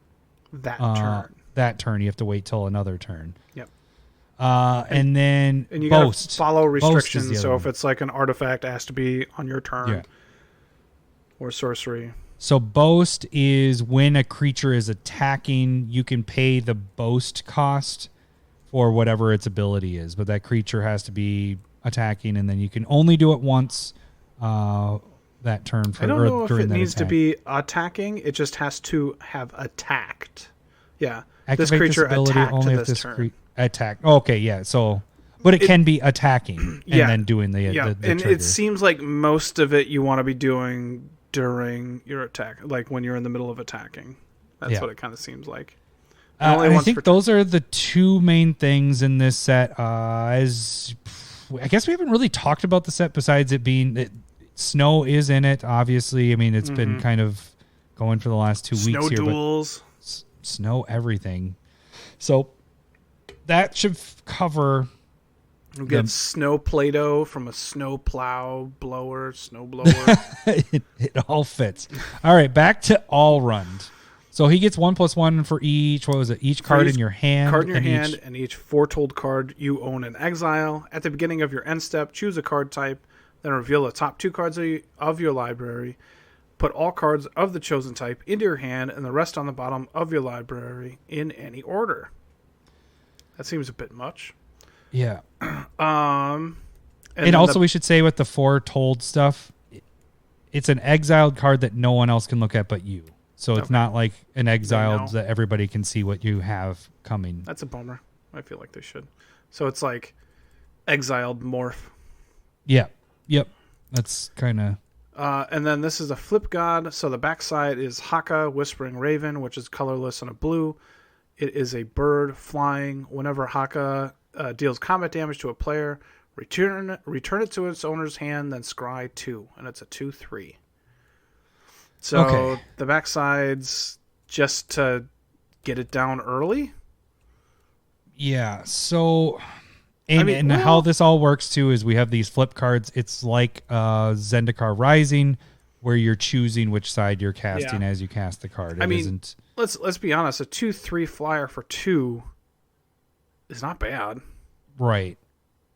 B: that turn. You have to wait till another turn.
A: Yep.
B: And then
A: you
B: boast.
A: Gotta follow restrictions.
B: Boast
A: so if it's like an artifact, it has to be on your turn.
B: Yeah.
A: Or sorcery.
B: So boast is when a creature is attacking, you can pay the boast cost for whatever its ability is. But that creature has to be attacking, and then you can only do it once that turn.
A: I don't know if it needs to be attacking. It just has to have attacked. Yeah.
B: Activate
A: this creature attacked
B: only
A: this
B: if
A: turn.
B: Attack. Okay, yeah. So, but it can be attacking and then doing the
A: and
B: trigger.
A: It seems like most of it you want to be doing during your attack, like when you're in the middle of attacking. That's what it kind of seems like.
B: I think those are the two main things in this set. As I guess we haven't really talked about the set besides it being snow is in it. Obviously, I mean it's been kind of going for the last 2 weeks
A: snow
B: here.
A: Duels.
B: But snow everything. So that should cover.
A: You get snow Play-Doh from a snow plow blower, snow blower.
B: it all fits. All right, back to Alrond. So he gets 1+1 for each. What was it? Each card in your hand.
A: And each foretold card you own in exile. At the beginning of your end step, choose a card type, then reveal the top 2 cards of your library. Put all cards of the chosen type into your hand and the rest on the bottom of your library in any order. That seems a bit much.
B: Yeah.
A: And
B: also we should say with the foretold stuff, it's an exiled card that no one else can look at but you. So it's not like an exiled that everybody can see what you have coming.
A: That's a bummer. I feel like they should. So it's like exiled morph.
B: Yeah. Yep. That's kind of...
A: and then this is a flip god. So the backside is Haka, Whispering Raven, which is colorless and a blue. It is a bird flying. Whenever Haka deals combat damage to a player, return it to its owner's hand, then scry 2. And it's a 2/3. So the backside's just to get it down early?
B: Yeah, so... how this all works, too, is we have these flip cards. It's like Zendikar Rising, where you're choosing which side you're casting as you cast the card.
A: Let's be honest. A 2/3 flyer for 2 is not bad.
B: Right.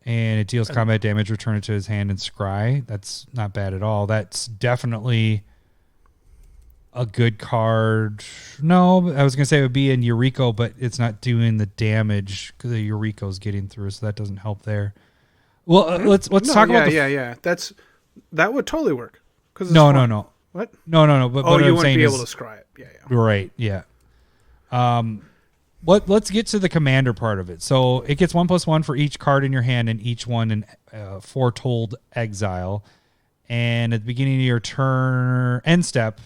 B: And it deals combat damage, return it to his hand, and scry. That's not bad at all. That's definitely a good card. No, I was going to say it would be in Eureka, but it's not doing the damage because the Eureka's getting through, so that doesn't help there. Well, let's talk about
A: that would totally work.
B: No.
A: What?
B: No. But
A: you wouldn't be able to scry it. Yeah.
B: Right. Yeah. Let's get to the commander part of it. So it gets 1+1 for each card in your hand and each one in foretold exile. And at the beginning of your turn end step,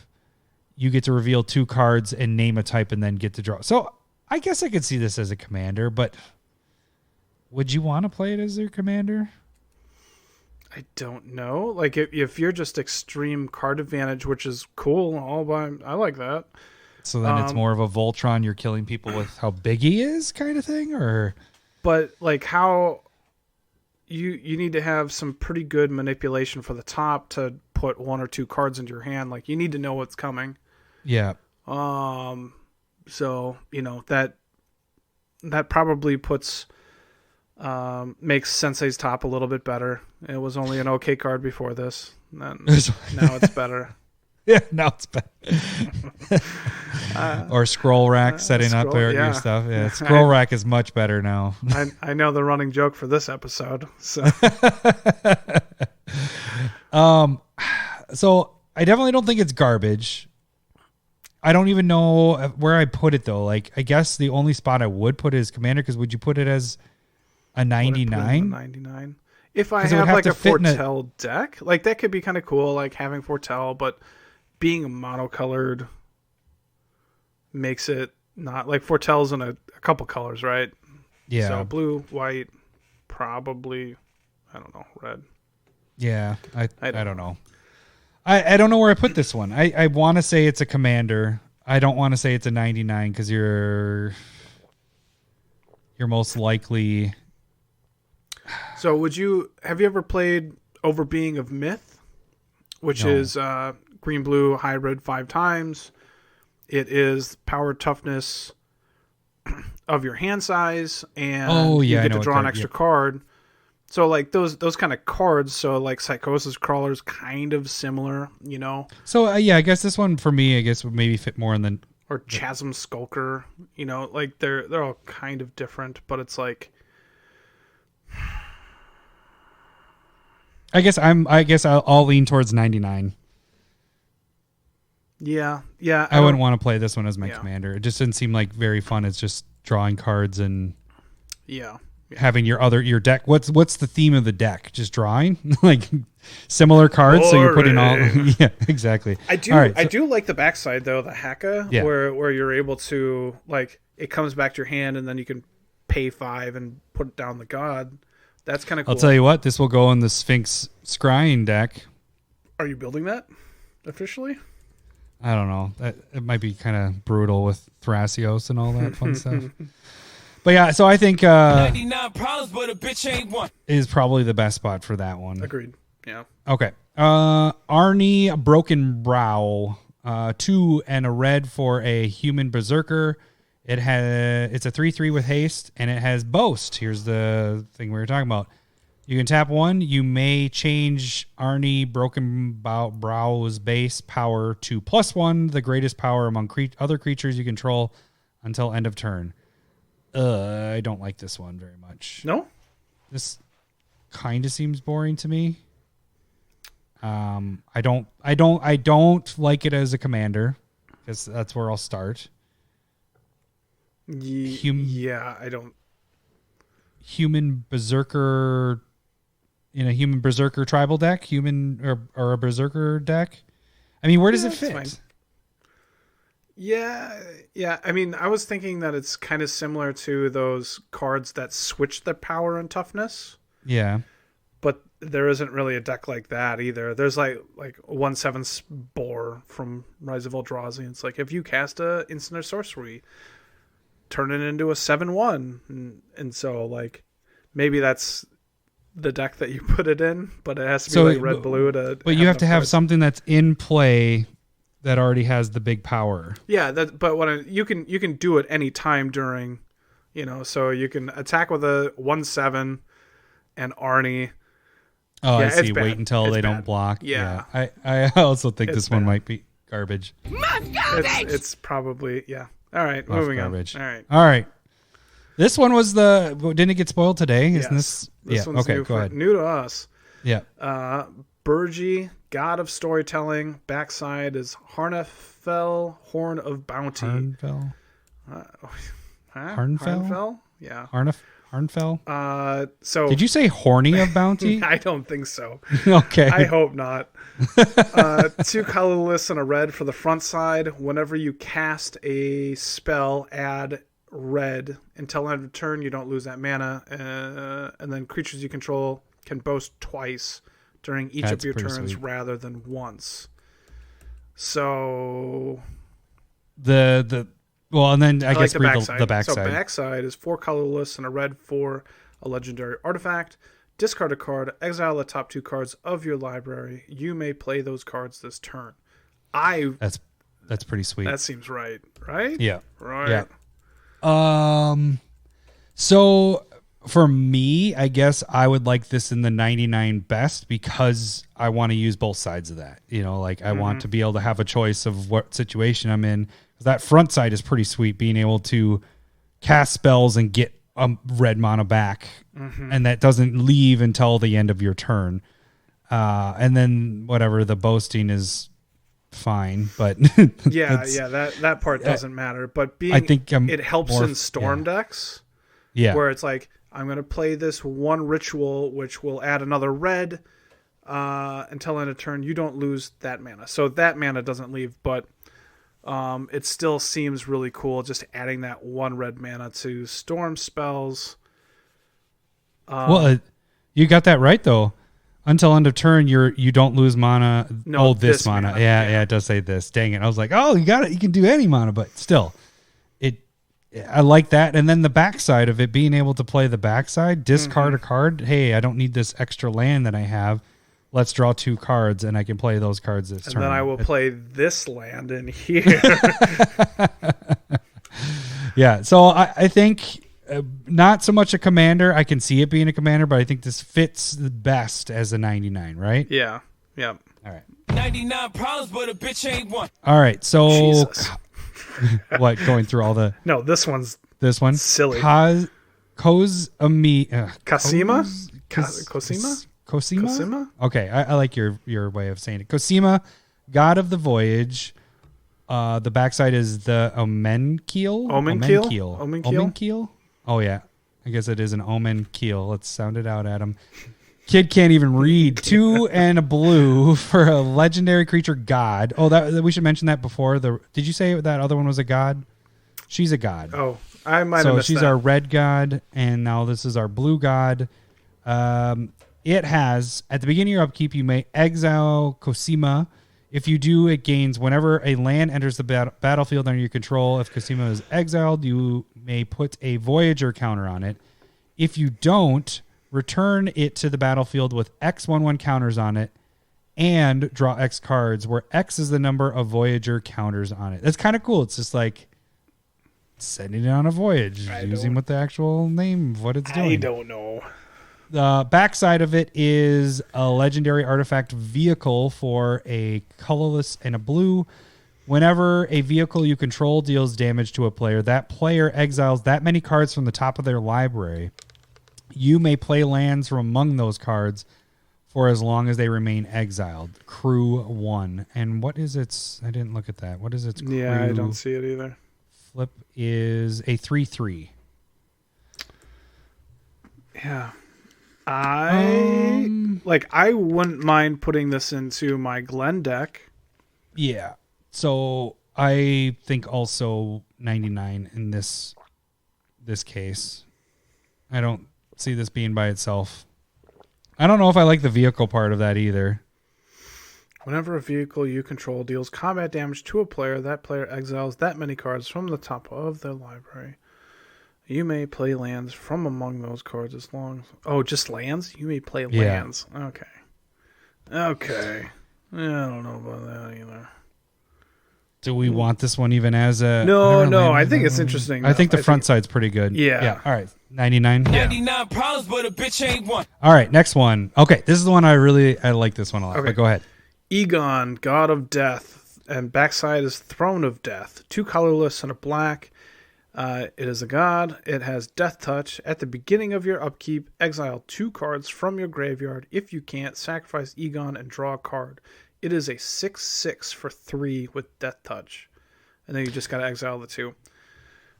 B: you get to reveal 2 cards and name a type and then get to draw. So I guess I could see this as a commander, but would you want to play it as your commander?
A: I don't know. Like if you're just extreme card advantage, which is cool, I like that.
B: So then it's more of a Voltron, you're killing people with how big he is kind of thing, or?
A: But like how you need to have some pretty good manipulation for the top to put 1 or 2 cards into your hand. Like you need to know what's coming.
B: Yeah.
A: So, that probably makes Sensei's top a little bit better. It was only an okay card before this. Now it's better.
B: Yeah, now it's better. Or Scroll Rack setting up your stuff. Yeah, Scroll Rack is much better now.
A: I know the running joke for this episode. So,
B: so I definitely don't think it's garbage. I don't even know where I put it though. Like, I guess the only spot I would put it is commander. Because would you put it as a 99?
A: 99. If I
B: 'Cause it would
A: have
B: have
A: like
B: to
A: a
B: fit in a-
A: Foretell deck, like that could be kind of cool, like having Foretell, but being monocolored makes it not like Foretell's in a couple colors, right?
B: Yeah.
A: So blue, white, probably, I don't know, red.
B: Yeah. I don't know. I don't know where I put this one. I want to say it's a commander. I don't want to say it's a 99 because you're most likely.
A: So have you ever played Overbeing of Myth, which
B: No.
A: is green blue hybrid 5 times. It is power toughness of your hand size, and you get to draw an extra card. So like those kind of cards, so like Psychosis Crawler's kind of similar, you know.
B: So I guess this one for me, I guess would maybe fit more in the
A: or Chasm Skulker, you know, like they're all kind of different, but it's like
B: I guess I'll lean towards 99.
A: Yeah.
B: I wouldn't want to play this one as my commander. It just didn't seem like very fun. It's just drawing cards and having your deck. What's the theme of the deck? Just drawing, like similar cards.
A: Boring.
B: So you're putting all. Yeah, exactly.
A: I do like the backside though, the Haka,
B: Yeah.
A: where you're able to like it comes back to your hand and then you can pay 5 and put down the god. That's kind of cool.
B: I'll tell you what, this will go in the Sphinx Scrying deck.
A: Are you building that officially?
B: I don't know. It might be kind of brutal with Thrasios and all that fun stuff. But yeah, so I think
D: 99 problems, but a bitch ain't one.
B: is probably the best spot for that one.
A: Agreed. Yeah.
B: Okay. Arnie Broken Brow, 2 and a red for a human berserker. It's a 3/3 with haste, and it has boast. Here's the thing we were talking about. You can tap 1. You may change Arnie Broken Brow's base power to +1, the greatest power among other creatures you control until end of turn. I don't like this one very much.
A: No?
B: This kind of seems boring to me. I don't like it as a commander because that's where I'll start.
A: I don't.
B: Human berserker in a human berserker tribal deck, or a berserker deck. I mean, where does it fit?
A: Fine. Yeah. I mean, I was thinking that it's kind of similar to those cards that switch their power and toughness.
B: Yeah.
A: But there isn't really a deck like that either. There's like 1/7 Spore from Rise of Eldrazi. It's like if you cast a instant or sorcery, turn it into a 7/1, and so like maybe that's the deck that you put it in, but it has to be like red blue to.
B: But you have to have something that's in play that already has the big power.
A: Yeah, but you can do it any time during, so you can attack with a 1/7 and Arnie.
B: Oh, I see. Wait until they don't block.
A: Yeah.
B: I also think this one might be garbage.
A: It's probably, yeah. All right, moving
B: garbage.
A: on.
B: All right. This one was didn't it get spoiled today? Isn't
A: this?
B: This
A: One's
B: okay, go ahead.
A: New to us.
B: Yeah.
A: Burgi, God of Storytelling. Backside is Harnefell, Horn of Bounty.
B: Harnfell?
A: Harnfell? Yeah.
B: Harnfell?
A: So
B: did you say horny of bounty?
A: I don't think so.
B: Okay.
A: I hope not. 2 colorless and a red for the front side. Whenever you cast a spell, add red. Until end of turn, you don't lose that mana. And then creatures you control can boast twice during each of your turns rather than once. So
B: and then I guess
A: the backside. So backside is 4 colorless and a red for a legendary artifact. Discard a card, exile the top 2 cards of your library. You may play those cards this turn.
B: That's pretty sweet.
A: That seems right?
B: Yeah.
A: Right.
B: Yeah. So for me, I guess I would like this in the 99 best because I want to use both sides of that. I want to be able to have a choice of what situation I'm in. That front side is pretty sweet, being able to cast spells and get red mana back, and that doesn't leave until the end of your turn. And then whatever, the boasting is fine, but
A: that part doesn't matter. But
B: I think
A: it helps in storm decks,
B: where
A: it's like I'm going to play this one ritual, which will add another red until end of turn. You don't lose that mana. So that mana doesn't leave, but it still seems really cool just adding that one red mana to storm spells.
B: You got that right, though. Until end of turn, you don't lose mana.
A: No,
B: this mana. Yeah, it does say this. Dang it. I was like, oh, you got it. You can do any mana, but still. I like that. And then the backside of it, being able to play the backside, discard a card. Hey, I don't need this extra land that I have. Let's draw 2 cards, and I can play those cards this turn.
A: And then I will play this land in here.
B: Yeah, so I think not so much a commander. I can see it being a commander, but I think this fits the best as a 99, right?
A: Yeah. All
B: right.
D: 99 problems, but a bitch ain't one.
B: All right, so...
A: Jesus.
B: What, going through all the...
A: No, this one? Silly.
B: Cosima?
A: Cosima?
B: Okay, I like your way of saying it. Cosima, god of the voyage. The backside is the Omenkeel. Omenkeel? Oh, yeah. I guess it is an Omenkeel. Let's sound it out, Adam. Kid can't even read. 2 and a blue for a legendary creature god. Oh, that we should mention that before. Did you say that other one was a god? She's a god.
A: Oh, I might have missed
B: she's
A: that.
B: our red god, and now this is our blue god. It has, at the beginning of your upkeep, you may exile Cosima. If you do, it gains whenever a land enters the battlefield under your control. If Cosima is exiled, you may put a Voyager counter on it. If you don't, return it to the battlefield with X/1/1 counters on it and draw X cards, where X is the number of Voyager counters on it. That's kind of cool. It's just like sending it on a voyage, using what the actual name of what it's doing.
A: I don't know.
B: The backside of it is a legendary artifact vehicle for a colorless and a blue. Whenever a vehicle you control deals damage to a player, that player exiles that many cards from the top of their library. You may play lands from among those cards for as long as they remain exiled. Crew 1. And what is its... I didn't look at that. What is its crew?
A: Yeah, I don't see it either.
B: Flip is a 3/3.
A: Yeah. I wouldn't mind putting this into my Glen deck.
B: Yeah. So I think also 99 in this case. I don't see this being by itself. I don't know if I like the vehicle part of that either.
A: Whenever a vehicle you control deals combat damage to a player, that player exiles that many cards from the top of their library. You may play lands from among those cards as long as... Oh, just lands? You may play lands. Okay. Yeah, I don't know about that either.
B: Do we want this one even as a...
A: No, I think it's interesting.
B: I think the front side's pretty good.
A: Yeah.
B: All right. 99.
D: 99 problems, but a bitch ain't one.
B: All right. Next one. Okay. This is the one I like this one a lot. Okay. But go ahead.
A: Egon, God of Death. And backside is Throne of Death. 2 colorless and a black. It is a god. It has Death Touch. At the beginning of your upkeep, exile 2 cards from your graveyard. If you can't, sacrifice Egon and draw a card. It is a 6/6 for 3 with Death Touch. And then you just got to exile the 2.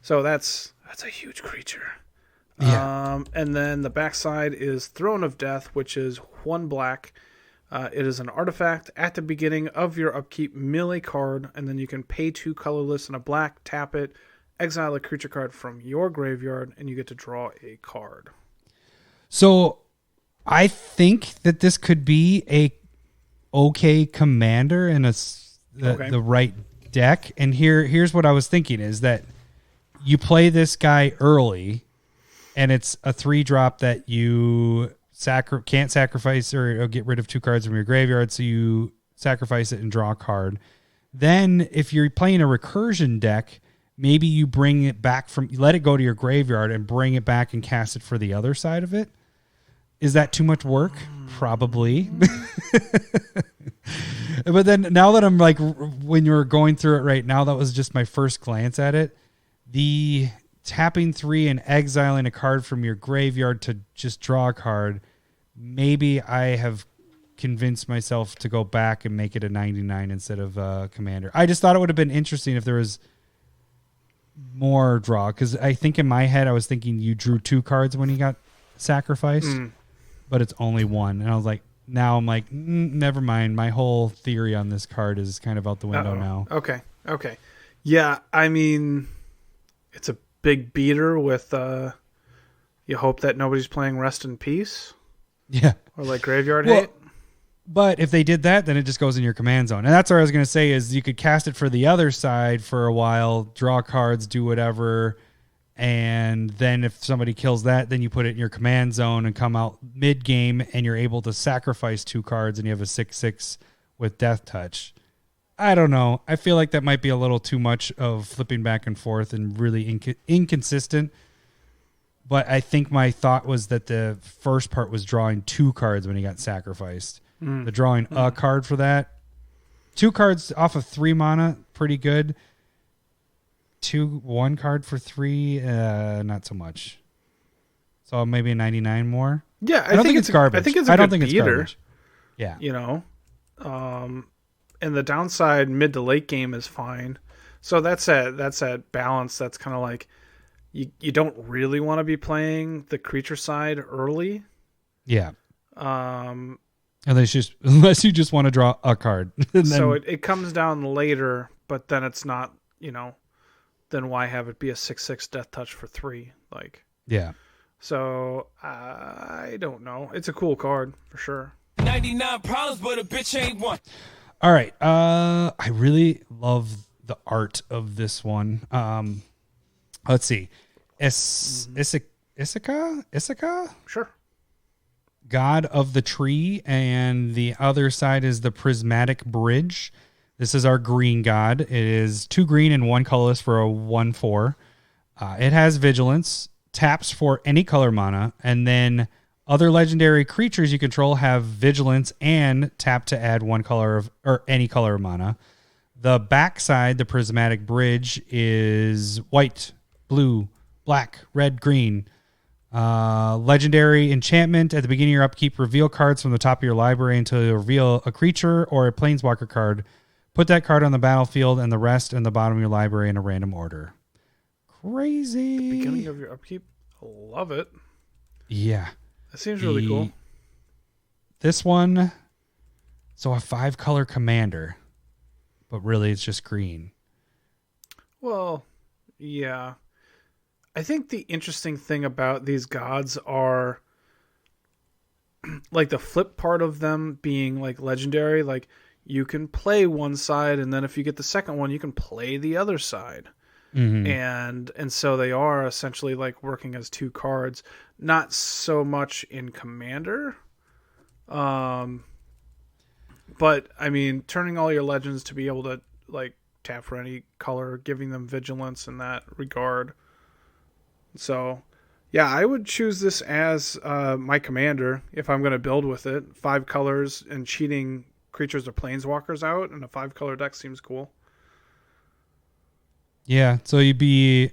A: So that's a huge creature.
B: Yeah.
A: And then the backside is Throne of Death, which is 1 black. It is an artifact. At the beginning of your upkeep, mill a card, and then you can pay 2 colorless and a black, tap it, exile a creature card from your graveyard, and you get to draw a card.
B: So I think that this could be a okay commander in the right deck. And here's what I was thinking is that you play this guy early, and it's a 3-drop that you can't sacrifice or get rid of 2 cards from your graveyard, so you sacrifice it and draw a card. Then if you're playing a recursion deck, maybe you bring it back let it go to your graveyard and bring it back and cast it for the other side of it. Is that too much work? Probably. But then now that I'm like, when you're going through it right now, that was just my first glance at it. The tapping 3 and exiling a card from your graveyard to just draw a card, maybe I have convinced myself to go back and make it a 99 instead of a commander. I just thought it would have been interesting if there was more draw, because I think in my head I was thinking you drew 2 cards when he got sacrificed, but it's only one. And I was like, now I'm like, never mind. My whole theory on this card is kind of out the window now.
A: Okay. Yeah, I mean, it's a big beater with, you hope that nobody's playing Rest in Peace.
B: Yeah.
A: Or like Graveyard Hate.
B: But if they did that, then it just goes in your command zone. And that's what I was going to say is you could cast it for the other side for a while, draw cards, do whatever. And then if somebody kills that, then you put it in your command zone and come out mid-game and you're able to sacrifice 2 cards and you have a 6/6 with Death Touch. I don't know. I feel like that might be a little too much of flipping back and forth and really inconsistent. But I think my thought was that the first part was drawing 2 cards when he got sacrificed. The drawing a card for that. 2 cards off of 3 mana, pretty good. 1 card for 3, not so much. So maybe a 99 more.
A: Yeah,
B: I don't think it's garbage.
A: I think it's a good beater.
B: Yeah.
A: You know, and the downside mid to late game is fine. So that's at balance. That's kind of like you don't really want to be playing the creature side early.
B: Yeah. Unless you just want to draw a card.
A: So it comes down later, but then it's not, then why have it be a 6/6 Death Touch for 3? Like,
B: yeah.
A: So I don't know. It's a cool card for sure.
D: 99 problems, but a bitch ain't one.
B: All right. I really love the art of this one. Let's see. Issaka?
A: Sure.
B: God of the Tree, and the other side is the Prismatic Bridge. This is our green god. It is 2 green and 1 colorless for a 1/4. It has Vigilance, taps for any color mana, and then other legendary creatures you control have Vigilance and tap to add 1 color or any color of mana. The backside, the Prismatic Bridge, is white, blue, black, red, green. Legendary enchantment. At the beginning of your upkeep, reveal cards from the top of your library until you reveal a creature or a planeswalker card. Put that card on the battlefield and the rest in the bottom of your library in a random order. Crazy.
A: Beginning of your upkeep. I love it.
B: Yeah.
A: That seems really cool.
B: This one, so a 5-color commander, but really it's just green.
A: Well, yeah. I think the interesting thing about these gods are like the flip part of them being like legendary. Like you can play one side, and then if you get the second one, you can play the other side. Mm-hmm. And so they are essentially like working as 2 cards, not so much in Commander. But I mean, turning all your legends to be able to like tap for any color, giving them vigilance in that regard. So, yeah, I would choose this as my commander if I'm going to build with it. 5 colors and cheating creatures or planeswalkers out, and a 5-color deck seems cool.
B: Yeah, so you'd be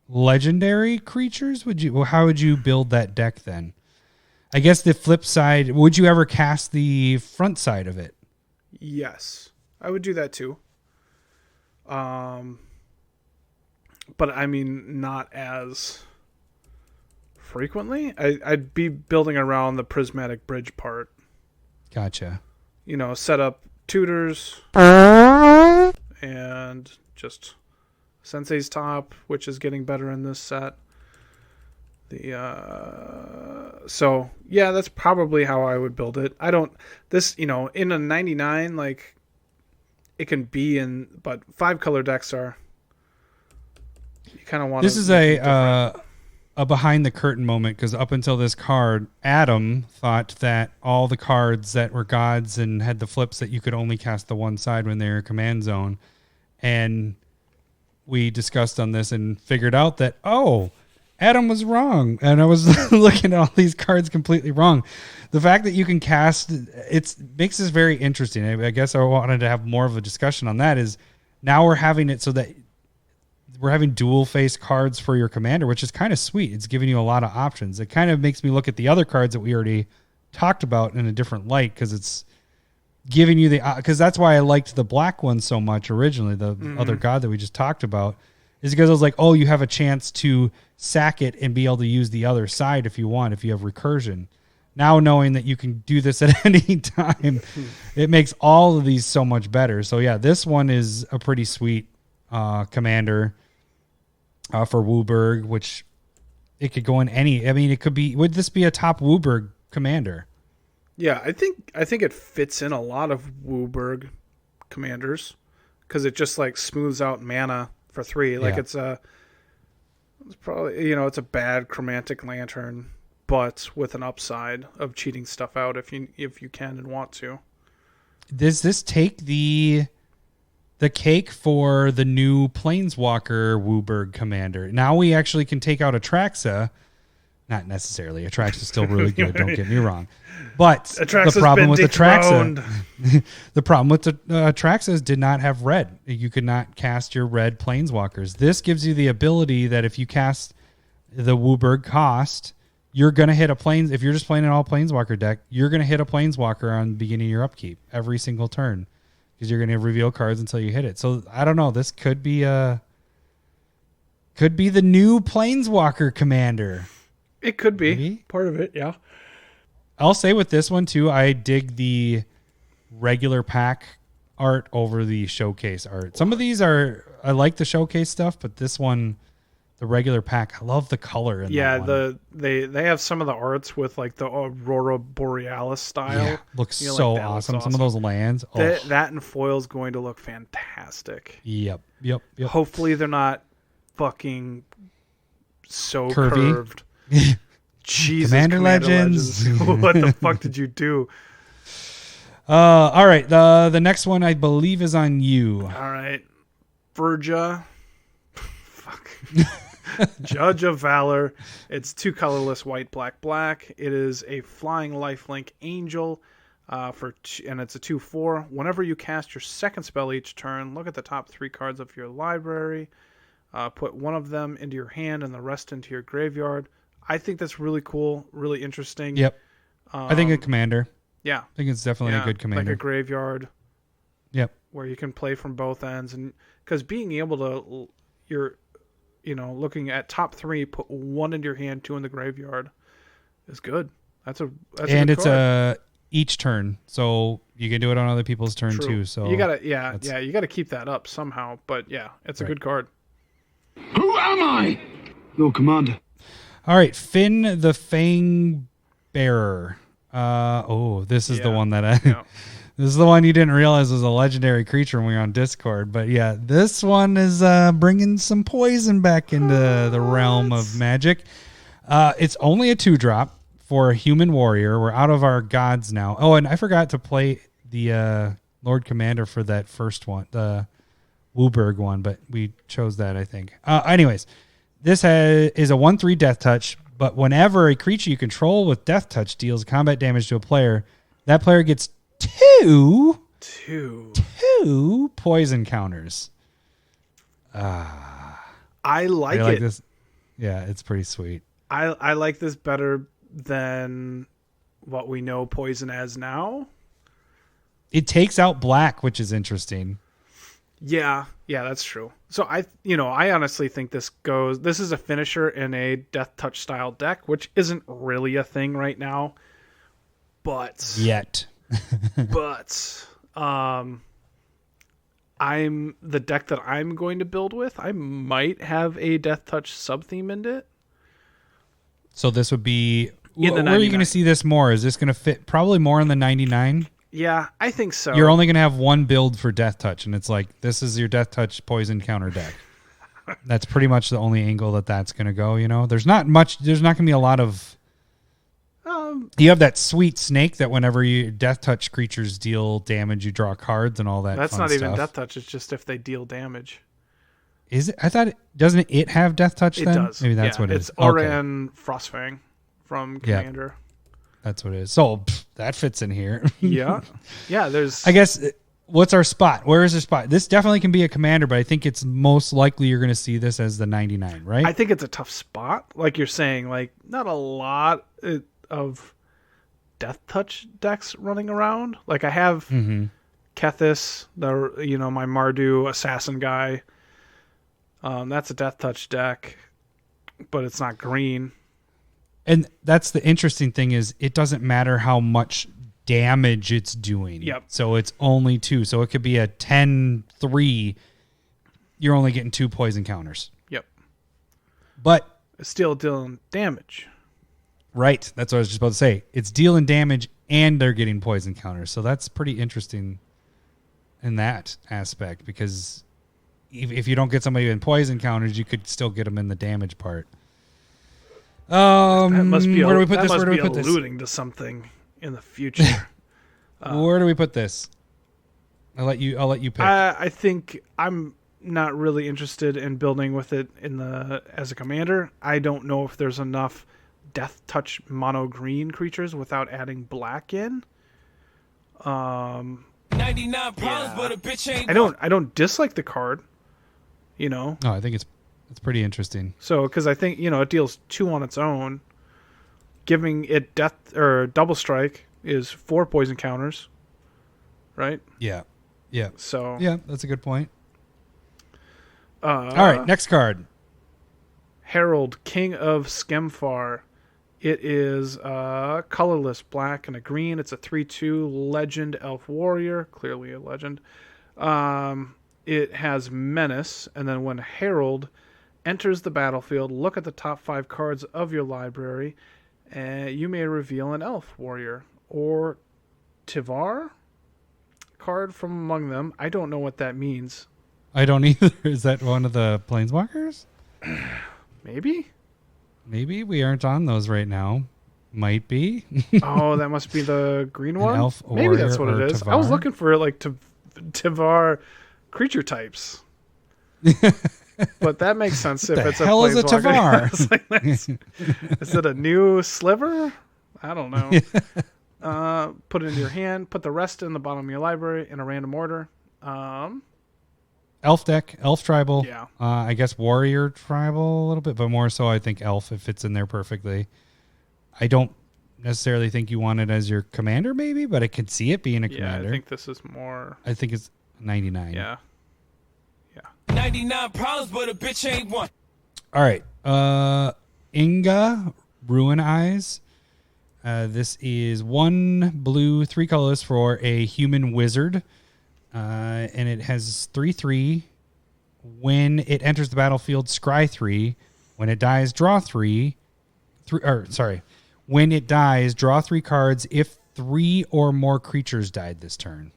B: legendary creatures? How would you build that deck then? I guess the flip side, would you ever cast the front side of it?
A: Yes, I would do that too. But I mean, not as frequently. I'd be building around the Prismatic Bridge part.
B: Gotcha.
A: Set up tutors and just Sensei's Top, which is getting better in this set. So yeah, that's probably how I would build it. In a 99, like it can be in, but 5-color decks are. You kind of want.
B: This is a behind the curtain moment, because up until this card, Adam thought that all the cards that were gods and had the flips that you could only cast the one side when they're command zone, and we discussed on this and figured out that Adam was wrong, and I was looking at all these cards completely wrong. The fact that you can cast it makes this very interesting. I guess I wanted to have more of a discussion on that. Is now we're having it so that we're having dual face cards for your commander, which is kind of sweet. It's giving you a lot of options. It kind of makes me look at the other cards that we already talked about in a different light, because it's giving you because that's why I liked the black one so much originally, the other god that we just talked about, is because I was like, oh, you have a chance to sack it and be able to use the other side if you want, if you have recursion. Now knowing that you can do this at any time, it makes all of these so much better. So yeah, this one is a pretty sweet commander for Wooburg, which it could go in any. I mean, it could be. Would this be a top Wooburg commander?
A: Yeah, I think it fits in a lot of Wooburg commanders because it just like smooths out mana for 3. Like it's probably it's a bad chromatic lantern, but with an upside of cheating stuff out if you can and want to.
B: Does this take the cake for the new Planeswalker Wooburg commander? Now we actually can take out Atraxa. Not necessarily. Atraxa's still really good, don't get me wrong. But
A: Atraxa's
B: the problem with
A: dethroned.
B: the problem with the Atraxa is did not have red. You could not cast your red Planeswalkers. This gives you the ability that if you cast the Wooburg cost, you're going to hit a planes. If you're just playing an all Planeswalker deck, you're going to hit a Planeswalker on the beginning of your upkeep every single turn because you're going to reveal cards until you hit it. So I don't know. This could be the new Planeswalker commander.
A: It could be
B: Maybe?
A: part of it. Yeah.
B: I'll say with this one too, I dig the regular pack art over the showcase art. Some of these I like the showcase stuff, but this one, the regular pack, I love the color in that one.
A: they have some of the arts with like the Aurora Borealis style.
B: Yeah, looks so
A: like,
B: awesome. Some of those lands.
A: That in foil is going to look fantastic.
B: Yep.
A: Hopefully they're not fucking so
B: Curvy.
A: curved. Jesus,
B: Commander Legends.
A: What the fuck did you do?
B: All right. The next one I believe is on you.
A: All right. Verja. Fuck. Judge of Valor. It's 2 colorless, white, black, black. It is a flying lifelink angel and it's a 2/4. Whenever you cast your second spell each turn, look at the top 3 cards of your library. Put one of them into your hand and the rest into your graveyard. I think that's really cool, really interesting.
B: Yep. I think a commander.
A: Yeah.
B: I think it's definitely a good commander.
A: Like a graveyard.
B: Yep.
A: Where you can play from both ends. And because being able to, you're, looking at top 3, put 1 into your hand, 2 in the graveyard is good. That's a good card.
B: Each turn. So you can do it on other people's turn too. So
A: you gotta, you gotta keep that up somehow. But yeah, it's a good card.
C: Who am I? Your commander.
B: All right, Finn the Fang Bearer. This is the one that this is the one you didn't realize was a legendary creature when we were on Discord. But yeah, this one is bringing some poison back into the realm of Magic. It's only a 2-drop for a human warrior. We're out of our gods now. Oh, and I forgot to play the Lord Commander for that first one, the Wooburg one, but we chose that, I think. Anyways. This is a 1/3 death touch, but whenever a creature you control with death touch deals combat damage to a player, that player gets two poison counters.
A: I like it.
B: This. Yeah, it's pretty sweet.
A: I like this better than what we know poison as now.
B: It takes out black, which is interesting.
A: Yeah, that's true. So I honestly think this is a finisher in a death touch style deck, which isn't really a thing right now. But I'm the deck that I'm going to build with. I might have a death touch sub theme in it.
B: So this would be where are you going to see this more? Is this going to fit probably more in the 99?
A: Yeah, I think so.
B: You're only going to have one build for Death Touch, and it's like, this is your Death Touch poison counter deck. That's pretty much the only angle that's going to go, There's not going to be a lot of... you have that sweet snake that whenever you Death Touch creatures deal damage, you draw cards and all that.
A: That's
B: fun
A: not even
B: stuff.
A: Death Touch, it's just if they deal damage.
B: Is it? I thought, doesn't it have Death Touch then?
A: It does.
B: Maybe that's what it is.
A: It's Oran Frostfang from Commander.
B: Yeah. That's what it is. So that fits in here.
A: Yeah. There's.
B: I guess. What's our spot? Where is our spot? This definitely can be a commander, but I think it's most likely you're going to see this as the 99, right?
A: I think it's a tough spot, like you're saying. Like not a lot of Death Touch decks running around. Like I have Kethis, my Mardu assassin guy. That's a Death Touch deck, but it's not green.
B: And that's the interesting thing is it doesn't matter how much damage it's doing.
A: Yep.
B: So it's only 2. So it could be a 10-3. You're only getting 2 poison counters.
A: Yep.
B: But
A: it's still dealing damage.
B: Right. That's what I was just about to say. It's dealing damage and they're getting poison counters. So that's pretty interesting in that aspect because if you don't get somebody in poison counters, you could still get them in the damage part.
A: That must be
B: where do we put this?
A: Must
B: Where do we
A: be
B: put this?
A: alluding to something in the future.
B: Where do we put this? I'll let you pick.
A: I think I'm not really interested in building with it as a commander. I don't know if there's enough Death Touch mono green creatures without adding black in.
D: 99 problems, but a bitch ain't.
A: I don't dislike the card. You know.
B: No, I think it's pretty interesting.
A: So, because I think it deals 2 on its own, giving it death or double strike is 4 poison counters, right?
B: Yeah.
A: So
B: yeah, that's a good point. All right, next card.
A: Herald, King of Skimfar. It is colorless, black and a green. It's a 3/2 legend elf warrior, clearly a legend. It has menace, and then when Herald enters the battlefield, look at the top 5 cards of your library, and you may reveal an elf warrior or Tivar card from among them. I don't know what that means.
B: I don't either. Is that one of the planeswalkers?
A: Maybe
B: we aren't on those right now. Might be.
A: Oh, that must be the green one.
B: Elf
A: Maybe that's what
B: warrior
A: it is.
B: or
A: I was
B: Tivar?
A: looking for Tivar creature types. But that makes sense if
B: the
A: it's
B: hell
A: a
B: is a
A: planeswalker.
B: Tivar?
A: It's like, is it a new sliver? I don't know. Put it into your hand. Put the rest in the bottom of your library in a random order.
B: Elf deck, elf tribal.
A: Yeah.
B: I guess warrior tribal a little bit, but more so I think elf. It fits in there perfectly. I don't necessarily think you want it as your commander, maybe, but I could see it being a commander.
A: I think this is more.
B: I think it's 99.
A: Yeah.
D: 99 problems, but a bitch ain't one.
B: All right. Inga, Ruin Eyes. This is 1 blue, 3 colors for a human wizard. And it has 3/3. When it enters the battlefield, scry 3. When it dies, draw 3. When it dies, draw 3 cards if 3 or more creatures died this turn.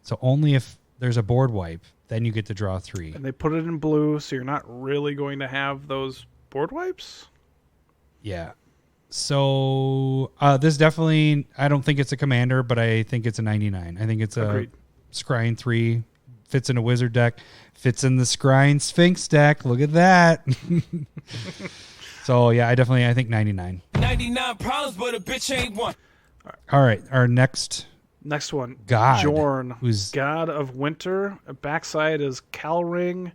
B: So only if there's a board wipe, then you get to draw 3.
A: And they put it in blue, so you're not really going to have those board wipes?
B: Yeah. So this definitely, I don't think it's a commander, but I think it's a 99. I think it's
A: Agreed.
B: a scrying 3. Fits in a wizard deck. Fits in the scrying Sphinx deck. Look at that. So yeah, I think 99.
D: 99 problems, but a bitch ain't one.
B: All right, our next
A: one.
B: God,
A: Jorn,
B: who's
A: God of Winter. Backside is Calring,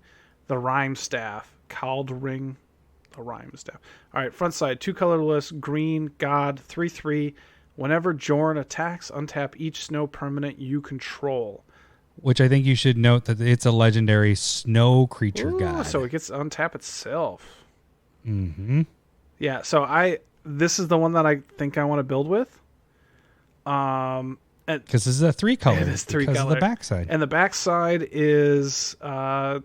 A: the Rhyme Staff. Kaldring, the Rhyme Staff. All right, front side, 2 colorless, green, God, 3/3. Whenever Jorn attacks, untap each snow permanent you control.
B: which I think you should note that it's a legendary snow creature god.
A: So it gets to untap itself.
B: Mm-hmm.
A: Yeah, so this is the one that I think I want to build with.
B: Because this is a 3 color.
A: It is 3
B: because
A: color.
B: of the backside.
A: And the backside is snow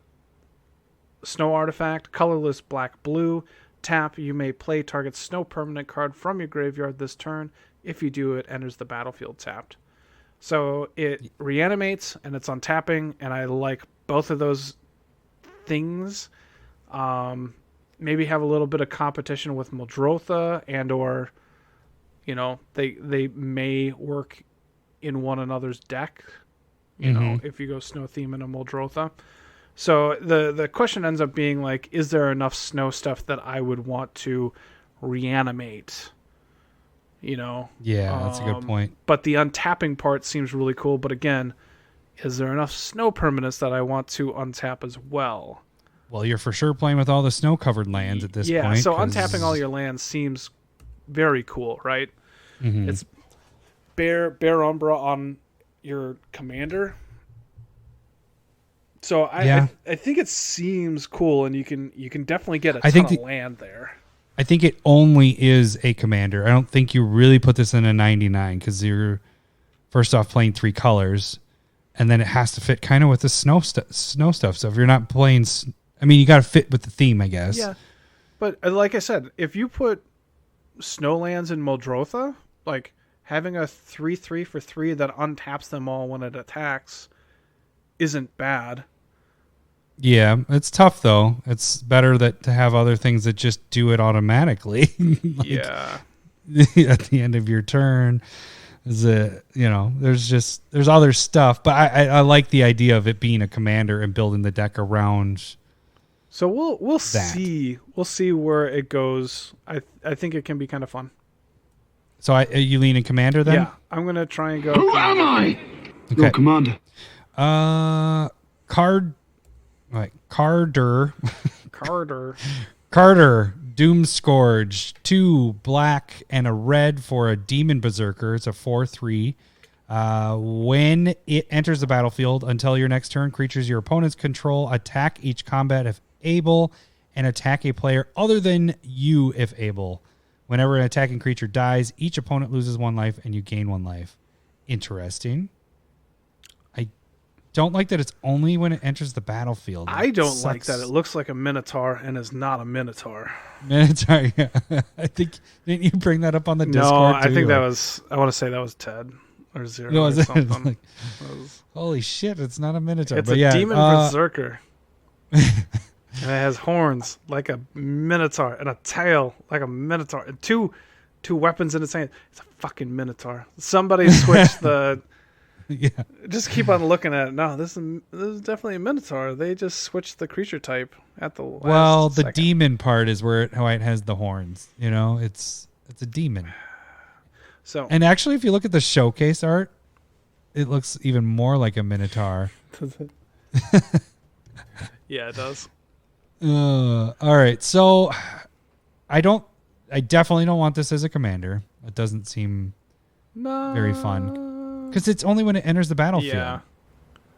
A: artifact, colorless black blue. Tap, you may play target snow permanent card from your graveyard this turn. If you do, it enters the battlefield tapped. So it reanimates and it's untapping, and I like both of those things. Maybe have a little bit of competition with Muldrotha, and or they may work in one another's deck, know, if you go Snow Theme and a Muldrotha. So the question ends up being like, is there enough snow stuff that I would want to reanimate?
B: Yeah, that's a good point.
A: But the untapping part seems really cool. But again, is there enough snow permanents that I want to untap as well?
B: Well, you're for sure playing with all the snow-covered lands at this point.
A: Yeah, so untapping all your lands seems very cool, right?
B: Mm-hmm.
A: It's Bear Umbra on your commander. So I think it seems cool, and you can definitely get a ton of land there.
B: I think it only is a commander. I don't think you really put this in a 99 because you're first off playing 3 colors, and then it has to fit kind of with the snow stuff. So if you're not playing, I mean, you got to fit with the theme, I guess.
A: Yeah, but like I said, if you put Snowlands in Muldrotha, like having a 3/3 for 3 that untaps them all when it attacks isn't bad.
B: Yeah, it's tough though. It's better to have other things that just do it automatically.
A: Yeah.
B: At the end of your turn, there's other stuff, but I like the idea of it being a commander and building the deck around.
A: So we'll see where it goes. I think it can be kind of fun.
B: So are you leaning commander then?
A: Yeah, I'm gonna try and go.
C: Who am I?
B: Okay.
C: Your commander.
B: Carter, Doom Scourge, 2 black and a red for a Demon Berserker. It's a 4/3. When it enters the battlefield, until your next turn, creatures your opponents control attack each combat if able, and attack a player other than you if able. Whenever an attacking creature dies, each opponent loses 1 life and you gain 1 life. Interesting. I don't like that it's only when it enters the battlefield.
A: I don't like that it looks like a Minotaur and is not a Minotaur.
B: Minotaur, yeah. I think, didn't you bring that up on the Discord?
A: No, I think I want to say that was Ted or Zero or something.
B: Like, holy shit, it's not a Minotaur.
A: It's a Demon Berserker. And it has horns like a Minotaur and a tail like a Minotaur and two weapons in its hand. It's a fucking Minotaur. Somebody switched the.
B: Yeah.
A: Just keep on looking at it. No, this is definitely a Minotaur. They just switched the creature type at the last
B: the
A: second.
B: demon part is where it has the horns. You know, it's a demon.
A: So
B: and actually, if you look at the showcase art, it looks even more like a Minotaur.
A: Yeah, it does.
B: All right, so I definitely don't want this as a commander. It doesn't seem very fun because it's only when it enters the battlefield.
A: Yeah.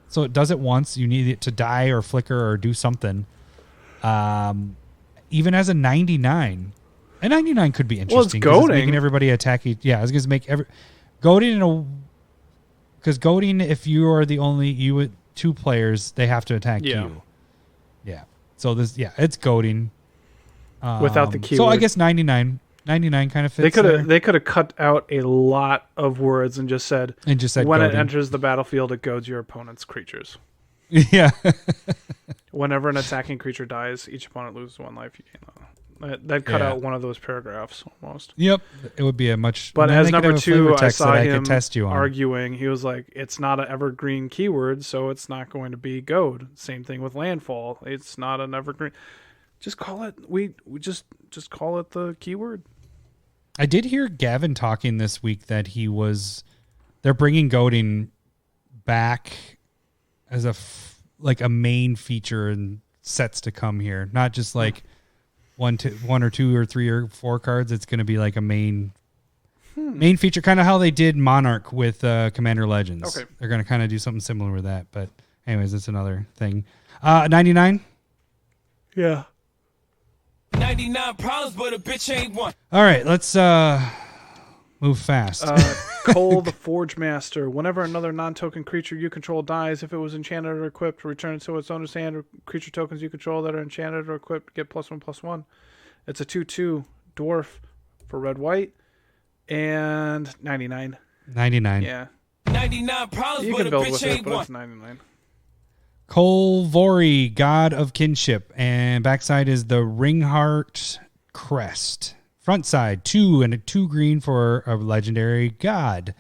B: So it does it once. You need it to die or flicker or do something. Even as a 99, a 99 could be interesting.
A: Well, it's goading.
B: It's making everybody attack each. Yeah, I was going to make goading because goading, if you are the only with 2 players, they have to attack you. Yeah. So it's goading
A: without the keyword.
B: So I guess 99 kind of fits.
A: They could have cut out a lot of words and just said when
B: goading.
A: it enters the battlefield, it goads your opponent's creatures.
B: Yeah.
A: Whenever an attacking creature dies, each opponent loses 1 life. You gain that cut out one of those paragraphs almost.
B: Yep, it would be a much.
A: But as number 2, I saw him
B: test you on.
A: arguing. He was like, "It's not an evergreen keyword, so it's not going to be goad." Same thing with landfall. It's not an evergreen. Just call it. We just call it the keyword.
B: I did hear Gavin talking this week that they're bringing goading back as a main feature in sets to come here, not just like 1 or 2 or 3 or 4 cards. It's going to be like a main feature, kind of how they did Monarch with Commander Legends.
A: Okay.
B: They're going to kind of do something similar with that. But anyways, that's another thing. 99?
A: Yeah.
D: 99 problems, but a bitch ain't one.
B: All right, let's move fast.
A: Cole the Forge Master. Whenever another non-token creature you control dies, if it was enchanted or equipped, return it to its owner's hand. Or creature tokens you control that are enchanted or equipped get +1/+1. It's a 2/2 dwarf for red-white and 99.
B: 99.
A: Yeah.
D: 99 problems,
A: You
D: but
A: can
D: a
A: build
D: bitch
A: with it,
D: ain't
A: but
D: one.
A: it's 99.
B: Kolvori, God of Kinship, and backside is the Ringheart Crest. Front side, 2 and a 2 green for a legendary god.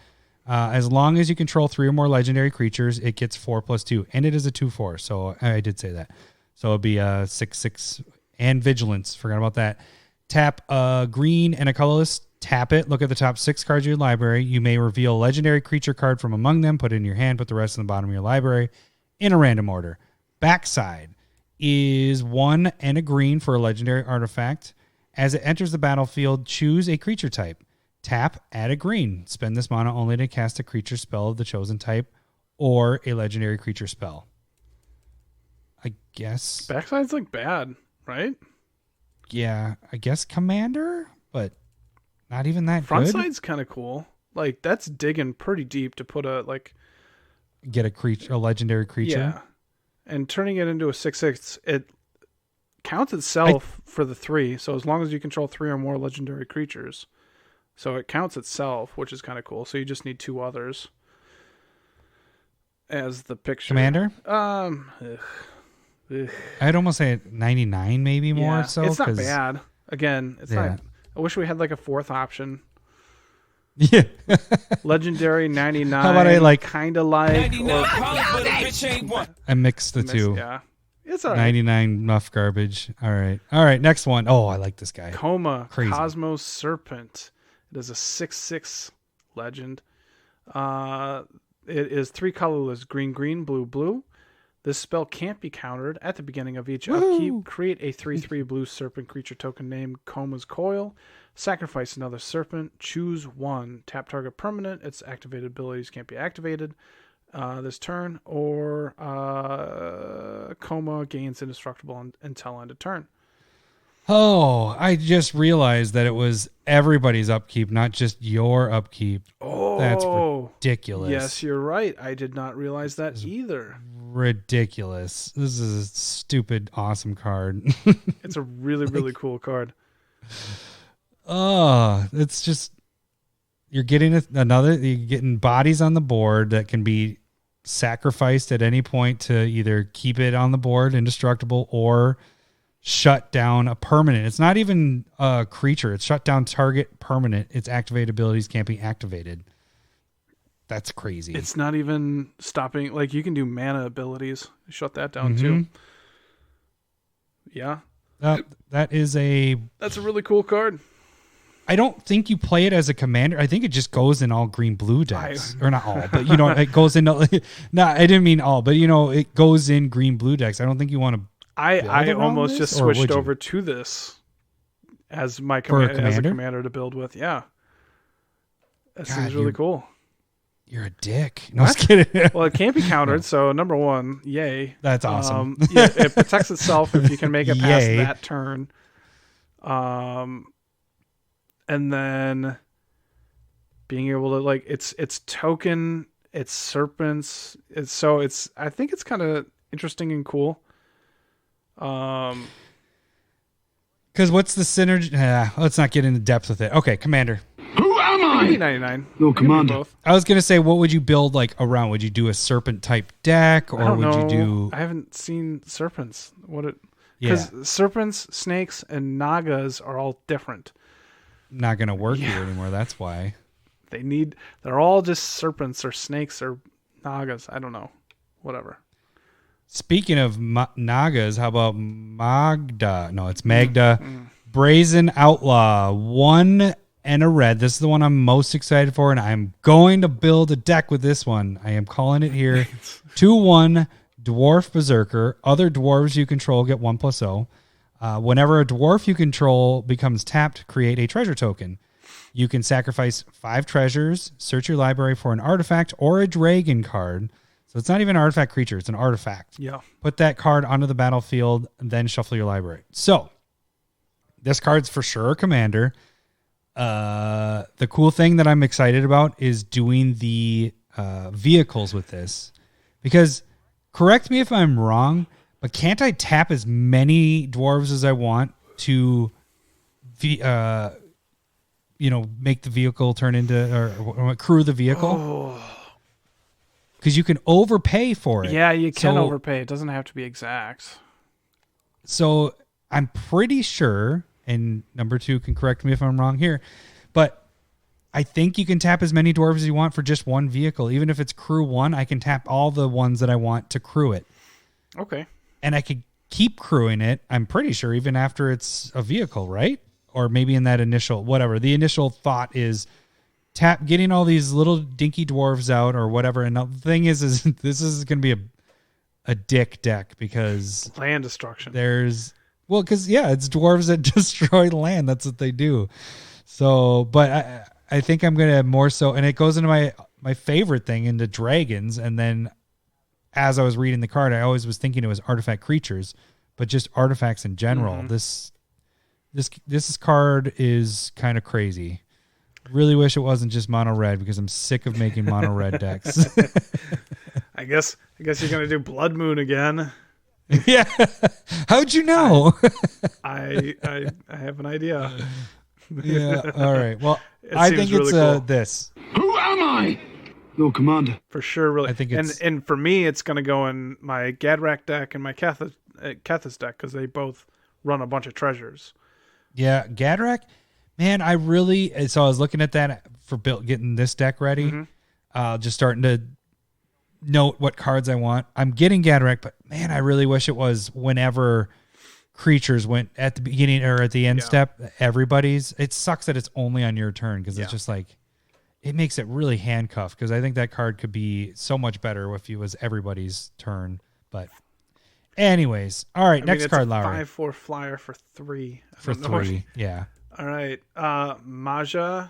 B: As long as you control 3 or more legendary creatures, it gets 4/2, and it is a 2/4. So I did say that. So it'll be a 6/6 and vigilance. Forgot about that. Tap a green and a colorless. Tap it. Look at the top 6 cards of your library. You may reveal a legendary creature card from among them. Put it in your hand. Put the rest in the bottom of your library in a random order. Backside is 1 and a green for a legendary artifact. As it enters the battlefield, choose a creature type. Tap, add a green. Spend this mana only to cast a creature spell of the chosen type or a legendary creature spell. I guess.
A: Backside's like bad, right?
B: Yeah, I guess Commander, but not even that
A: Front
B: good.
A: side's kind of cool. Like that's digging pretty deep to put
B: get a legendary creature.
A: Yeah, and turning it into a 6/6, it counts itself for the 3. So as long as you control 3 or more legendary creatures, so it counts itself, which is kind of cool. So you just need 2 others as the picture.
B: Commander.
A: Ugh.
B: I'd almost say 99, maybe more. So
A: it's not bad. Again, it's not. I wish we had like a 4th option.
B: Yeah.
A: Legendary 99.
B: How about I
A: kind of like?
B: I mixed the two.
A: Yeah. It's all right.
B: 99 enough garbage. All right. Next one. Oh, I like this guy.
A: Coma.
B: Crazy.
A: Cosmo Serpent. It is a 6/6 legend. It is 3 colorless: green, green, blue, blue. This spell can't be countered. At the beginning of each upkeep, create a 3/3 blue serpent creature token named Coma's Coil. Sacrifice another serpent. Choose 1. Tap target permanent. Its activated abilities can't be activated this turn. Or Coma gains indestructible until end of turn.
B: Oh, I just realized that it was everybody's upkeep, not just your upkeep.
A: Oh,
B: that's ridiculous.
A: Yes, you're right. I did not realize that either.
B: Ridiculous. This is a stupid, awesome card.
A: It's a really, really cool card.
B: Oh, it's just you're getting you're getting bodies on the board that can be sacrificed at any point to either keep it on the board indestructible or shut down a permanent. It's not even a creature. It's shut down target permanent. Its activated abilities can't be activated. That's crazy.
A: It's not even stopping. Like you can do mana abilities. Shut that down too. Yeah.
B: That's
A: a really cool card.
B: I don't think you play it as a commander. I think it just goes in all green blue decks. Or not all, but it goes in. No, I didn't mean all, but it goes in green blue decks. I don't think you want to.
A: I almost just switched over to this as my as a commander to build with. Yeah. That seems really cool.
B: You're a dick. No, I was kidding.
A: Well, it can't be countered, so number 1, yay.
B: That's awesome.
A: It protects itself if you can make it past that turn. And then being able to it's token, it's serpents. I think it's kind of interesting and cool.
B: Because what's the synergy? Let's not get into depth with it. Okay, Commander.
C: Who am I?
A: 99.
C: No, Commander.
B: I was gonna say, what would you build around? Would you do a serpent type deck, or would you do?
A: I haven't seen serpents. Because serpents, snakes, and nagas are all different.
B: Not gonna work here anymore. That's why
A: they're all just serpents or snakes or nagas. I don't know. Whatever.
B: Speaking of nagas, how about Magda? No, it's Magda. Brazen Outlaw. 1 and a red. This is the one I'm most excited for, and I'm going to build a deck with this one. I am calling it here. 2/1 Dwarf Berserker. Other dwarves you control get 1/0. Whenever a dwarf you control becomes tapped, create a treasure token. You can sacrifice 5 treasures, search your library for an artifact or a dragon card. So it's not even an artifact creature, it's an artifact.
A: Yeah.
B: Put that card onto the battlefield, and then shuffle your library. So this card's for sure a commander. The cool thing that I'm excited about is doing the vehicles with this. Because, correct me if I'm wrong, but can't I tap as many dwarves as I want to make the vehicle turn into, or crew the vehicle? Because you can overpay for it.
A: Yeah, you can overpay. It doesn't have to be exact.
B: So I'm pretty sure, and number 2 can correct me if I'm wrong here, but I think you can tap as many dwarves as you want for just one vehicle. Even if it's crew 1, I can tap all the ones that I want to crew it.
A: Okay.
B: And I could keep crewing it, I'm pretty sure, even after it's a vehicle, right? Or maybe in that initial, whatever. The initial thought is getting all these little dinky dwarves out or whatever. And the thing is this is going to be a dick deck because
A: land destruction.
B: Because it's dwarves that destroy land. That's what they do. So, but I think I'm going to more so, and it goes into my favorite thing, into dragons. And then as I was reading the card, I always was thinking it was artifact creatures, but just artifacts in general.
A: Mm-hmm.
B: This card is kind of crazy. Really wish it wasn't just mono red because I'm sick of making mono red decks.
A: I guess you're gonna do Blood Moon again.
B: Yeah. How'd you know?
A: I have an idea.
B: Yeah. All right. Well, I think it's
A: really cool.
B: this.
C: Who am I? Your commander.
A: For sure, really.
B: I think it's...
A: and for me, it's going to go in my Gadrak deck and my Kethis deck because they both run a bunch of treasures.
B: Yeah, Gadrak, man, I was looking at that for getting this deck ready. Mm-hmm. Just starting to note what cards I want. I'm getting Gadrak, but man, I really wish it was whenever creatures went at the beginning or at the end step, everybody's. It sucks that it's only on your turn because it's just like, it makes it really handcuffed because I think that card could be so much better if it was everybody's turn. But anyways, all right, next card, Lowery.
A: 5/4 flyer for 3.
B: For 3, yeah.
A: All right, Maja,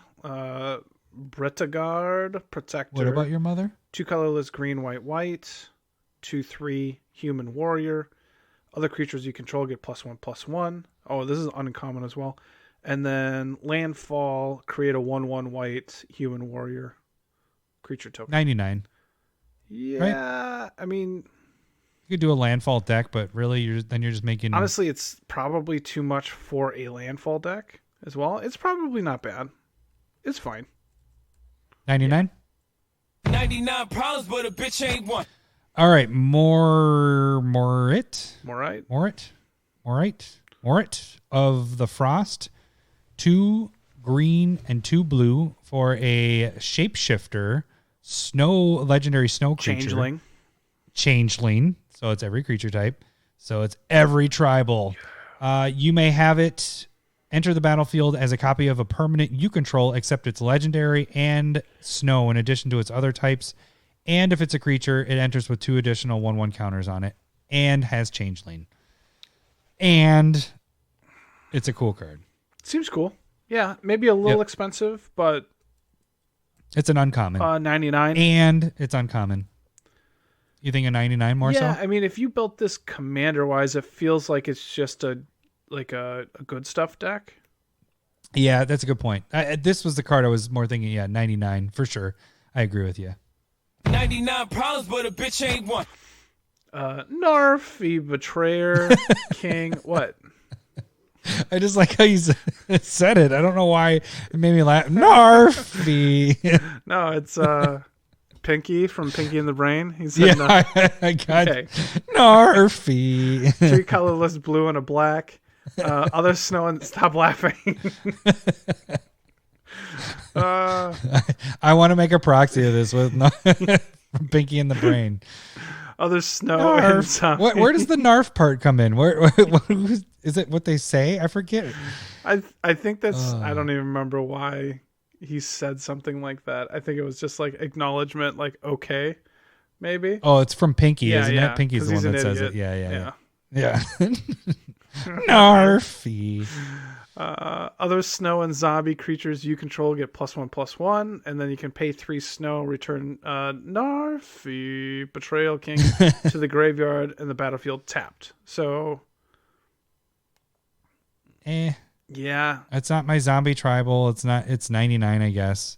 A: Bretagard, Protector.
B: What about your mother?
A: 2 colorless, green, white, white. 2/3 human warrior. Other creatures you control get +1/+1. Oh, this is uncommon as well. And then landfall, create a 1/1 white human warrior creature token.
B: 99.
A: Yeah, right? I mean,
B: you could do a landfall deck, but really, you're just making.
A: Honestly, it's probably too much for a landfall deck as well. It's probably not bad. It's fine.
B: 99.
D: 99 problems, but a bitch ain't one.
B: All right, Morit of the Frost. 2 green and 2 blue for a shapeshifter, legendary snow creature. Changeling. So it's every creature type. So it's every tribal. You may have it enter the battlefield as a copy of a permanent you control, except it's legendary and snow in addition to its other types. And if it's a creature, it enters with 2 additional 1/1 counters on it and has Changeling. And it's a cool card.
A: Seems cool. Yeah, maybe a little expensive, but
B: it's an uncommon.
A: 99.
B: And it's uncommon. You think a 99 more so?
A: Yeah, I mean, if you built this commander-wise, it feels like it's just a good stuff deck.
B: Yeah, that's a good point. This was the card I was more thinking, 99 for sure. I agree with you.
D: 99 problems, but a bitch ain't one.
A: Narfy, Betrayer, King, what?
B: I just like how you said it. I don't know why it made me laugh. Narfy.
A: No, it's Pinky from Pinky and the Brain. He said
B: I got Narfy.
A: 3 colorless, blue and a black. Other snow and stop laughing.
B: I want to make a proxy of this with from Pinky and the Brain.
A: Other snow and zombie.
B: Where does the Narf part come in? Where is it? What they say? I forget.
A: I think that's. I don't even remember why he said something like that. I think it was just like acknowledgement, like okay, maybe.
B: Oh, it's from Pinky, isn't it? Pinky's the one that says it. Yeah. Narfy.
A: Other snow and zombie creatures you control get +1/+1, and then you can pay 3 snow, return Narfy, Betrayal King to the graveyard and the battlefield tapped. So, yeah,
B: it's not my zombie tribal. It's not. It's 99, I guess.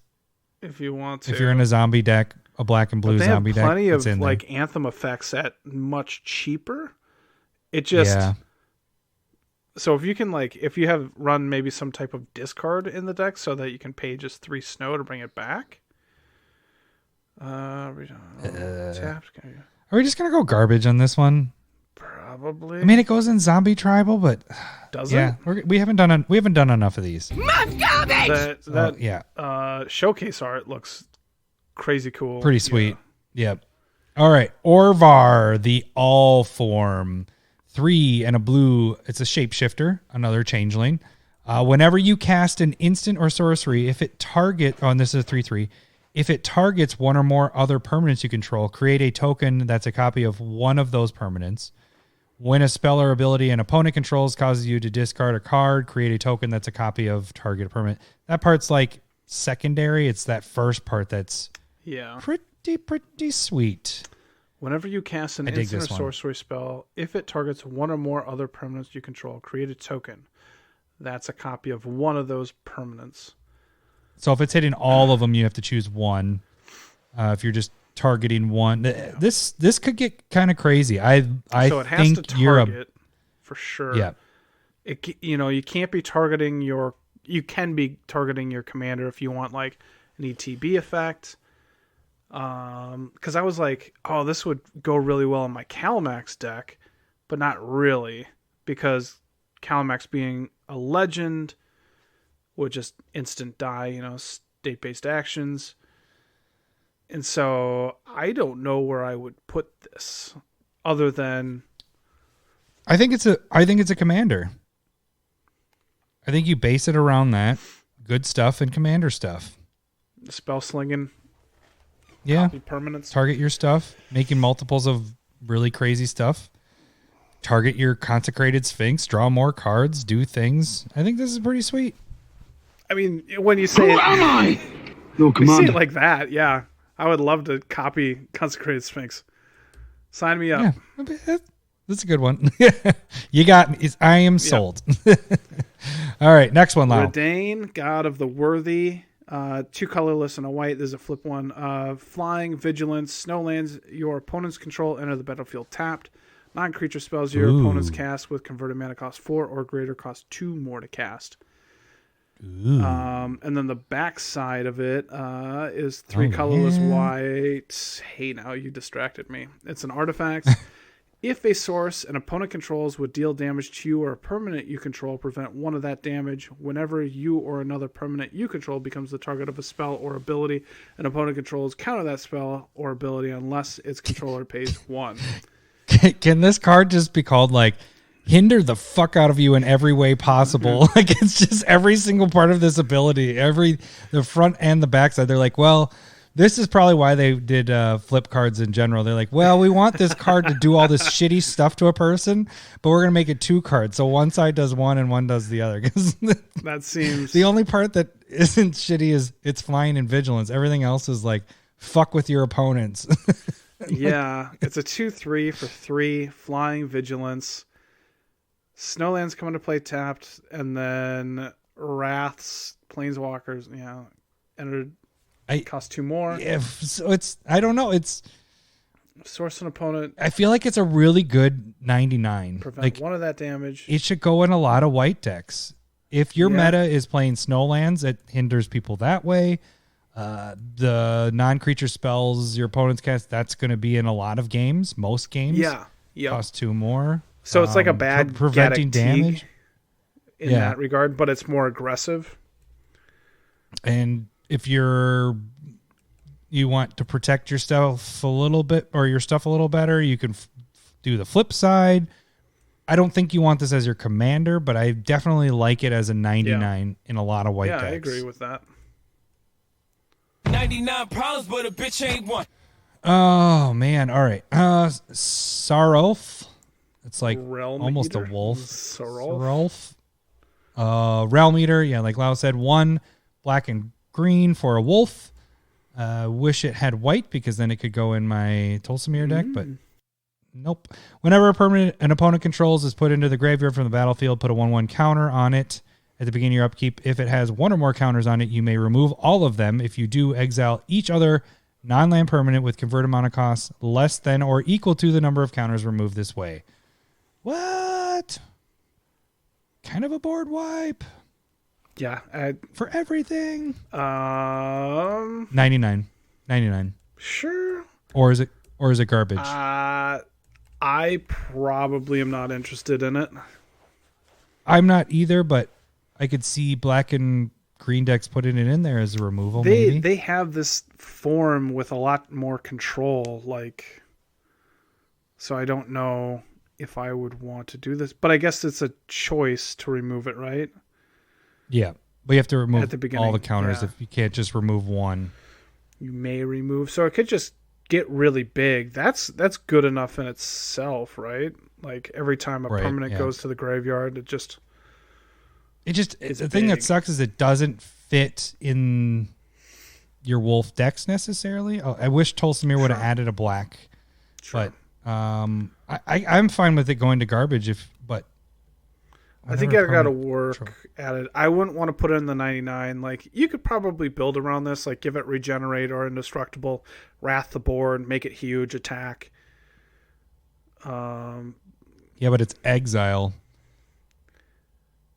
A: If you want to,
B: if you're in a zombie deck, a black and blue zombie deck,
A: plenty of like Anthem effects at much cheaper. It just. So if you can if you have run maybe some type of discard in the deck so that you can pay just 3 snow to bring it back. Tapped.
B: Are we just gonna go garbage on this one?
A: Probably.
B: I mean, it goes in zombie tribal, but
A: does it?
B: We haven't done enough of these.
A: That showcase art looks crazy cool.
B: Pretty sweet. Yeah. Yep. All right, Orvar, the all form. 3 and a blue. It's a shapeshifter, another changeling. Whenever you cast an instant or sorcery, if it this is a 3/3. If it targets one or more other permanents you control, create a token that's a copy of one of those permanents. When a spell or ability an opponent controls causes you to discard a card, create a token that's a copy of target permanent. That part's like secondary. It's that first part that's pretty sweet.
A: Whenever you cast an
B: I dig
A: instant or
B: this one.
A: sorcery spell, if it targets one or more other permanents you control, create a token. That's a copy of one of those permanents.
B: So if it's hitting all of them, you have to choose one. If you're just targeting one, this could get kind of crazy.
A: So it has
B: think
A: to
B: you're
A: target for sure.
B: Yeah.
A: You can't be targeting you can be targeting your commander if you want like an ETB effect. Because I was like, oh, this would go really well in my Calmax deck, but not really, because Calmax being a legend would just instant die, state-based actions. And so I don't know where I would put this other than
B: I think it's a commander. I think you base it around that good stuff and commander stuff.
A: spell slinging.
B: Yeah.
A: Copy permanents.
B: Target your stuff, making multiples of really crazy stuff. Target your consecrated sphinx, draw more cards, do things. I think this is pretty sweet.
A: I mean, when you say
C: Who am I? Your
A: you say
C: commander.
A: it like that, yeah. I would love to copy Consecrated Sphinx. Sign me up.
B: Yeah. That's a good one. You got me. I am sold. All right, next one, Lau.
A: Redane, God of the Worthy. 2 colorless and a white. There's a flip one. Flying, Vigilance, Snowlands. Your opponent's control enter the battlefield tapped. Non-creature spells your opponent's cast with converted mana cost 4 or greater cost 2 more to cast. And then the back side of it is 3 colorless white. Hey, now you distracted me. It's an artifact. If a source an opponent controls would deal damage to you or a permanent you control, prevent 1 of that damage. Whenever you or another permanent you control becomes the target of a spell or ability, an opponent controls counter that spell or ability unless its controller pays 1.
B: Can this card just be called like hinder the fuck out of you in every way possible? Like it's just every single part of this ability, the front and the back side. They're like, well, this is probably why they did flip cards in general. They're like, well, we want this card to do all this shitty stuff to a person, but we're going to make it 2 cards. So one side does one and one does the other. Because
A: That seems...
B: the only part that isn't shitty is it's flying and vigilance. Everything else is like, fuck with your opponents.
A: Yeah, it's a 2/3 for 3, flying, vigilance. Snowlands come into play tapped, and then Wraths, Planeswalkers, entered, cost 2 more.
B: Yeah, so I don't know. It's
A: Source an opponent,
B: I feel like it's a really good 99.
A: prevent
B: Like
A: 1 of that damage.
B: it should go in a lot of white decks. If your
A: Yeah.
B: meta is playing Snowlands, it hinders people that way. The non-creature spells your opponent's cast, that's going to be in a lot of games, most games.
A: Yeah,
B: Cost 2 more.
A: So it's like a bad
B: preventing
A: Gaddock
B: damage.
A: Teague in that regard, but it's more aggressive.
B: And if you want to protect yourself a little bit or your stuff a little better, you can do the flip side. I don't think you want this as your commander, but I definitely like it as a 99 in a lot of white decks.
A: I agree with that.
D: 99 problems, but a bitch ain't one.
B: Oh man! All right, Sarolf. It's like
A: Realm
B: almost
A: Eater?
B: a wolf.
A: Sarolf.
B: Realm Eater. Yeah, like Lau said, 1 black and green for a wolf. Wish it had white because then it could go in my Tolsimir deck, but nope. Whenever an opponent controls is put into the graveyard from the battlefield, put a 1/1 counter on it. At the beginning of your upkeep, if it has 1 or more counters on it, you may remove all of them. If you do, exile each other non-land permanent with converted mana costs less than or equal to the number of counters removed this way. What? Kind of a board wipe.
A: Yeah.
B: For everything.
A: 99.
B: 99.
A: Sure.
B: Or is it garbage?
A: I probably am not interested in it.
B: I'm not either, but I could see black and green decks putting it in there as a removal. Maybe
A: They have this form with a lot more control, so I don't know if I would want to do this, but I guess it's a choice to remove it, right?
B: Yeah, but you have to remove
A: At the beginning,
B: all the counters.
A: yeah.
B: If you can't just remove 1.
A: You may remove, so it could just get really big. That's good enough in itself, right? Like every time a permanent goes to the graveyard, it just
B: the thing that sucks is it doesn't fit in your wolf decks necessarily. Oh, I wish Tolsimir would have added a black
A: Sure.
B: But I'm fine with it going to garbage but
A: I think I got to work at it. I wouldn't want to put it in the 99. Like, you could probably build around this, like give it regenerate or indestructible, wrath the board, make it huge, attack.
B: Yeah, but it's exile.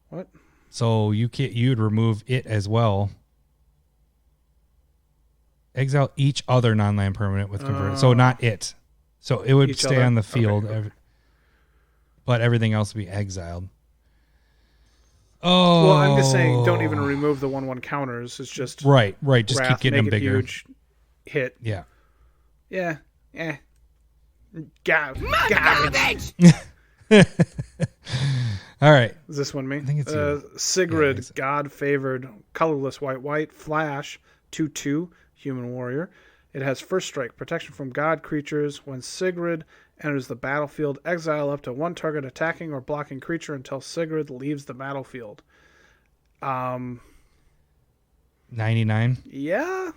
A: What?
B: So you'd remove it as well. Exile each other non-land permanent with convert. So not it. So it would stay on the field,
A: okay.
B: But everything else would be exiled. Oh,
A: well, I'm just saying, don't even remove the 1/1 counters. It's just
B: right. Just
A: wrath,
B: keep getting them bigger.
A: Huge, hit.
B: Yeah.
A: Garbage.
B: All right.
A: Is this one me?
B: I think it's you.
A: Sigrid,
B: Yeah, so.
A: God favored, colorless, white, flash, 2/2, human warrior. It has first strike, protection from god creatures. When Sigrid enters the battlefield, exile up to one target attacking or blocking creature until Sigrid leaves the battlefield.
B: 99.
A: Yeah.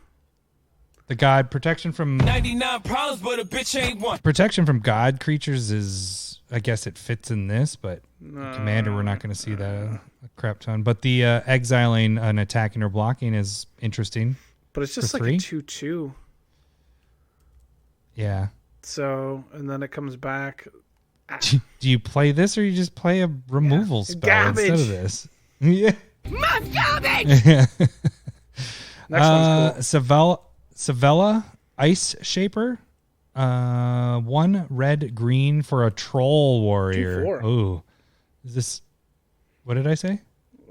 B: The god protection from
D: 99 problems, but a bitch ain't one.
B: protection from god creatures is, I guess it fits in this, but Commander we're not going to see that a crap ton. But the exiling and attacking or blocking is interesting.
A: But it's just like
B: free?
A: a 2/2.
B: Yeah.
A: So, and then it comes back.
B: Do you play this or you just play a removal spell
A: Garbage.
B: instead of this? Yeah.
A: Must garbage! Next one's cool.
B: Savella Ice Shaper. 1 red-green for a troll warrior.
A: 2/4.
B: Oh. Is this... What did I say?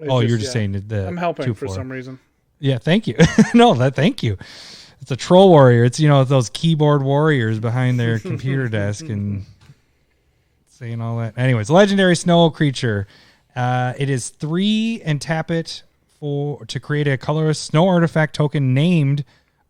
A: It's
B: You're just saying the
A: I'm helping
B: 2/4.
A: for some reason.
B: Yeah, thank you. Thank you. It's a troll warrior. It's, those keyboard warriors behind their computer desk and saying all that. Anyways, legendary snow creature. It is 3 and tap it to create a colorless snow artifact token named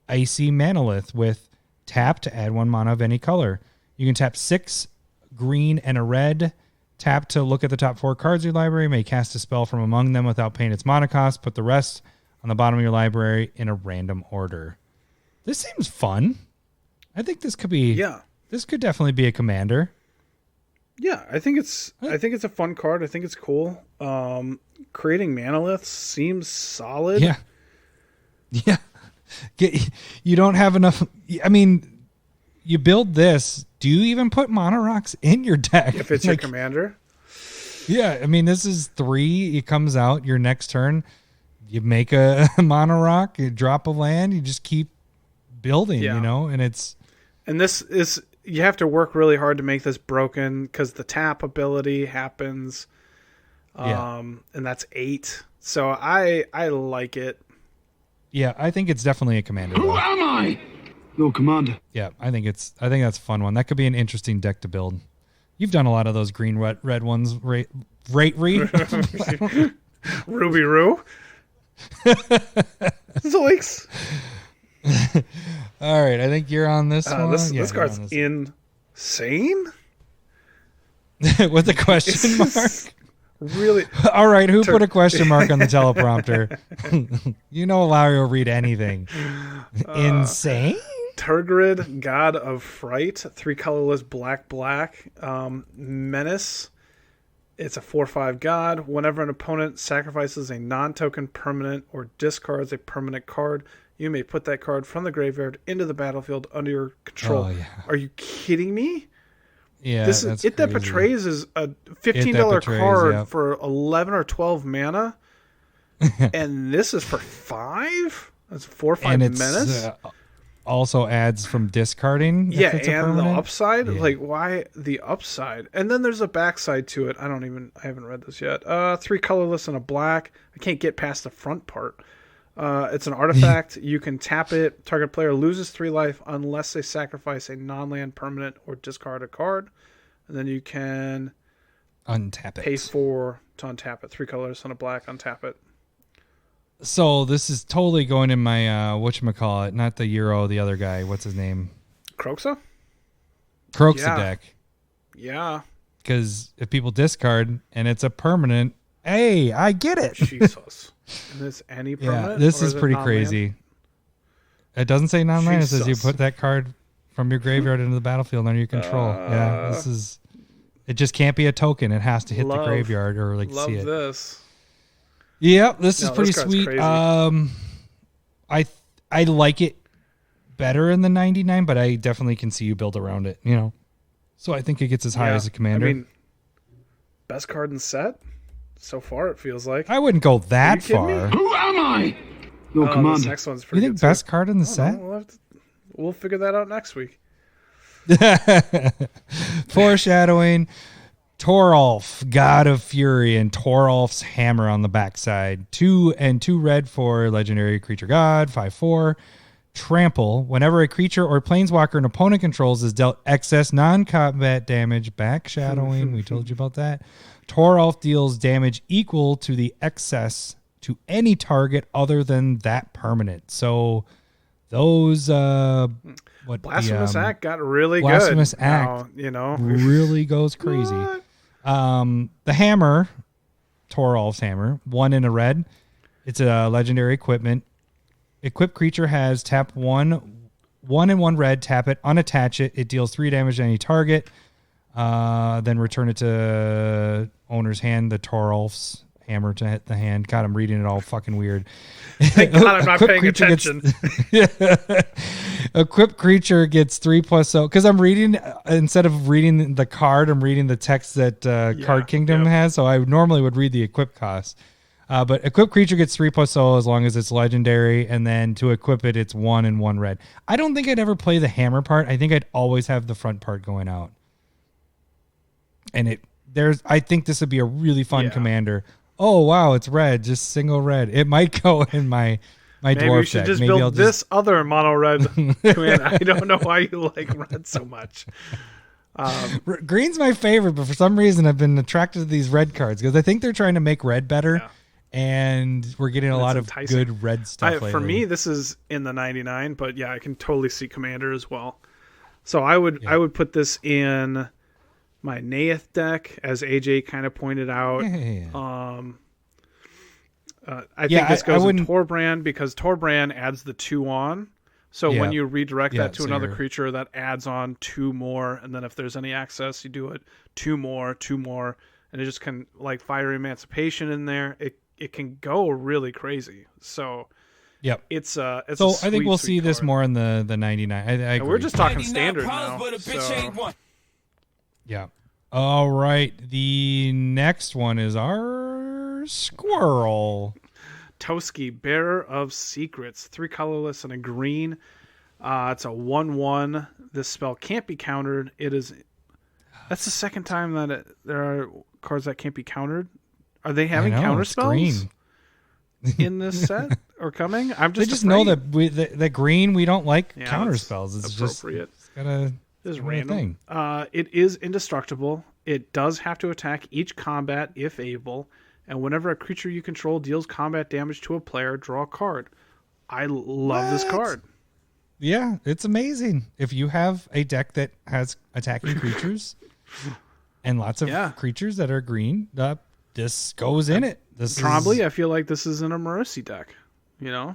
B: Icy Manolith with tap to add 1 mana of any color. You can tap 6 green and a red. Tap to look at the top 4 cards of your library. May cast a spell from among them without paying its mana cost. Put the rest on the bottom of your library in a random order. This seems fun. I think this could be.
A: Yeah.
B: This could definitely be a commander.
A: Yeah, I think it's a fun card. I think it's cool. Creating Manoliths seems solid.
B: Yeah. Yeah. You don't have enough. I mean, you build this. Do you even put Mono Rocks in your deck?
A: If it's your commander.
B: Yeah, I mean, this is 3. It comes out your next turn. You make a Mono Rock, you drop a land, you just keep building, and it's...
A: And this is... You have to work really hard to make this broken because the tap ability happens. And that's 8. So I like it.
B: Yeah, I think it's definitely a commander.
C: Who am I? No, Commander.
B: Yeah, I think that's a fun one. That could be an interesting deck to build. You've done a lot of those green red ones, right? Ruby
A: Roo. Zoinks.
B: All right, I think you're on this one.
A: This card's insane.
B: With a question mark.
A: Really?
B: All right, who put a question mark on the teleprompter? Lowery will read anything. Insane?
A: Turgid, God of Fright, 3 colorless, black. Menace. It's a 4/5 god. Whenever an opponent sacrifices a non-token permanent or discards a permanent card, you may put that card from the graveyard into the battlefield under your control.
B: Oh, yeah.
A: Are you kidding me?
B: Yeah,
A: this is
B: that's
A: It That
B: crazy.
A: Betrays is a $15 card
B: yep.
A: for 11 or 12 mana, and this is for 5? That's a 4/5 Menace?
B: Also adds from discarding.
A: Yeah,
B: if it's a
A: and the
B: permanent.
A: upside,
B: Yeah.
A: like why the upside? And then there's a backside to it. I haven't read this yet. 3 colorless and a black. I can't get past the front part. It's an artifact. You can tap it. Target player loses 3 life unless they sacrifice a non-land permanent or discard a card. And then you can
B: Untap it.
A: pay 4 to untap it. 3 colors and a black. Untap it.
B: So this is totally going in my whatchamacallit, not the Euro, the other guy. What's his name?
A: Croxa?
B: Deck.
A: Yeah.
B: Because if people discard and it's a permanent, hey, I get it.
A: Jesus. And this any permanent?
B: Yeah, this
A: or
B: is
A: it
B: pretty
A: non-land?
B: crazy. It doesn't say non-land. It says you
A: Jesus.
B: put that card from your graveyard into the battlefield under your control. Yeah, it just can't be a token. It has to hit the graveyard or see it.
A: Love this.
B: Yep, this is pretty sweet.
A: Crazy.
B: I like it better in the 99, but I definitely can see you build around it, So I think it gets as high as a commander.
A: I mean, best card in set so far, it feels like.
B: I wouldn't go that far.
C: Who am I? No, Commander.
A: This next one's pretty
B: You think best card in the set?
A: We'll figure that out next week.
B: Foreshadowing. Toralf, God of Fury, and Toralf's Hammer on the backside. 2 red for Legendary Creature God, 5/4. Trample. Whenever a creature or planeswalker an opponent controls is dealt excess non-combat damage, backshadowing. We told you about that. Toralf deals damage equal to the excess to any target other than that permanent. So those
A: Blasphemous Act got really
B: Blasphemous
A: good.
B: Act
A: now,
B: really goes crazy. The hammer, Toralf's Hammer, 1 in a red. It's a legendary equipment. Equipped creature has tap 1 and 1 red, tap it, unattach it. It deals 3 damage to any target. Then return it to owner's hand, the Toralf's Hammer to hit the hand. God, I'm reading it all fucking weird.
A: Thank God I'm not paying attention.
B: Equipped creature gets 3+0. Because I'm reading, instead of reading the card, I'm reading the text that Card Kingdom has. So I normally would read the equip cost. But equipped creature gets 3+0 as long as it's legendary. And then to equip it, it's 1 and 1 red. I don't think I'd ever play the hammer part. I think I'd always have the front part going out. And I think this would be a really fun commander. Oh, wow, it's red, just single red. It might go in my dwarf
A: Maybe we should
B: deck.
A: just build this other mono red commander. I don't know why you like red so much.
B: Green's my favorite, but for some reason I've been attracted to these red cards because I think they're trying to make red better, and we're getting a lot of good red stuff lately.
A: For me, this is in the 99, but yeah, I can totally see Commander as well. So I would put this in my Naeth deck, as AJ kind of pointed out. I think this goes in Torbrand because Torbrand adds the 2 on. So when you redirect that to another creature, that adds on 2 more. And then if there's any access, you do it 2 more, 2 more. And it just can, like Fire Emancipation in there. It can go really crazy. So it's
B: so I think we'll see this more in the 99. I agree.
A: We're just talking standard now.
B: Yeah. All right. The next one is our Squirrel.
A: Towsky, Bearer of Secrets. 3 colorless and a green. It's a 1/1. This spell can't be countered. That's the second time that there are cards that can't be countered. Are they having counter spells in this set or coming? They just
B: know that that green, we don't like counter spells. It's
A: appropriate.
B: It's
A: random. It is indestructible. It does have to attack each combat if able, and whenever a creature you control deals combat damage to a player, draw a card. I love this card.
B: Yeah, it's amazing. If you have a deck that has attacking creatures and lots of creatures that are green, this goes in it.
A: Probably, I feel like this is in a Mercy deck.
B: Yeah,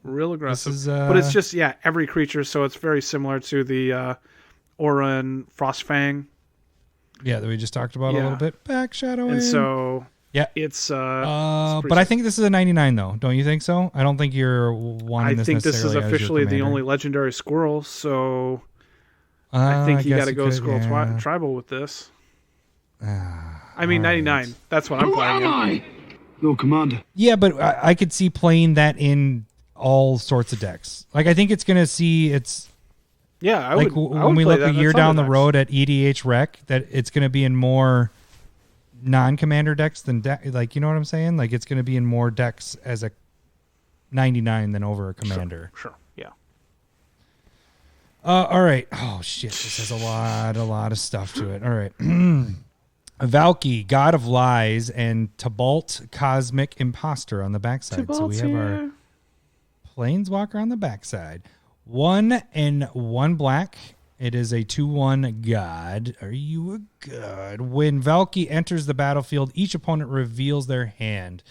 A: real aggressive. But it's just every creature, so it's very similar to the Aura and Frostfang.
B: Yeah, that we just talked about a little bit. Backshadowing.
A: And so it's
B: but I think this is a 99 though. Don't you think so? I don't think you're wanting this.
A: I think this is officially the only legendary Squirrel, so I think you got to go Squirrel Tribal with this. I mean 99. That's what I'm playing.
C: Who am I? No, Commander.
B: Yeah, but I could see playing that in all sorts of decks. Like I think it's going to see it's when we look a year down the road at EDH Rec, that it's going to be in more non-commander decks than like, you know what I'm saying? Like it's going to be in more decks as a 99 than over a commander.
A: Sure. Yeah.
B: All right. Oh shit. This has a lot of stuff to it. All right. Valky, God of Lies, and Tybalt, Cosmic Imposter on the backside. So we have our Planeswalker on the backside. 1 and 1 black. It is a 2/1 god. Are you a god? When Valky enters the battlefield, each opponent reveals their hand.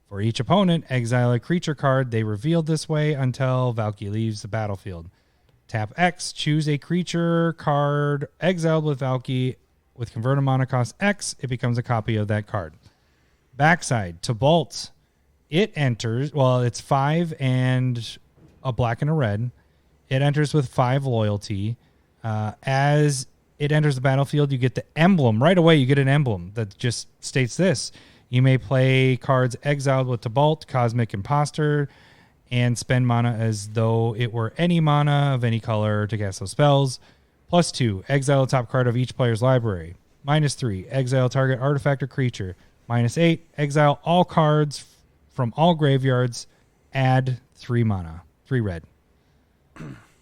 B: For each opponent, exile a creature card they revealed this way until Valky leaves the battlefield. Tap X, choose a creature card exiled with Valky with converted mana cost X. It becomes a copy of that card. Backside, to Bolt. It enters, it's 5 and a black and a red. It enters with 5 loyalty. As it enters the battlefield, you get the emblem. Right away, you get an emblem that just states this. You may play cards exiled with Tibalt, Cosmic Imposter, and spend mana as though it were any mana of any color to cast those spells. +2, exile the top card of each player's library. -3, exile target artifact or creature. -8, exile all cards from all graveyards. Add 3 mana, 3 red.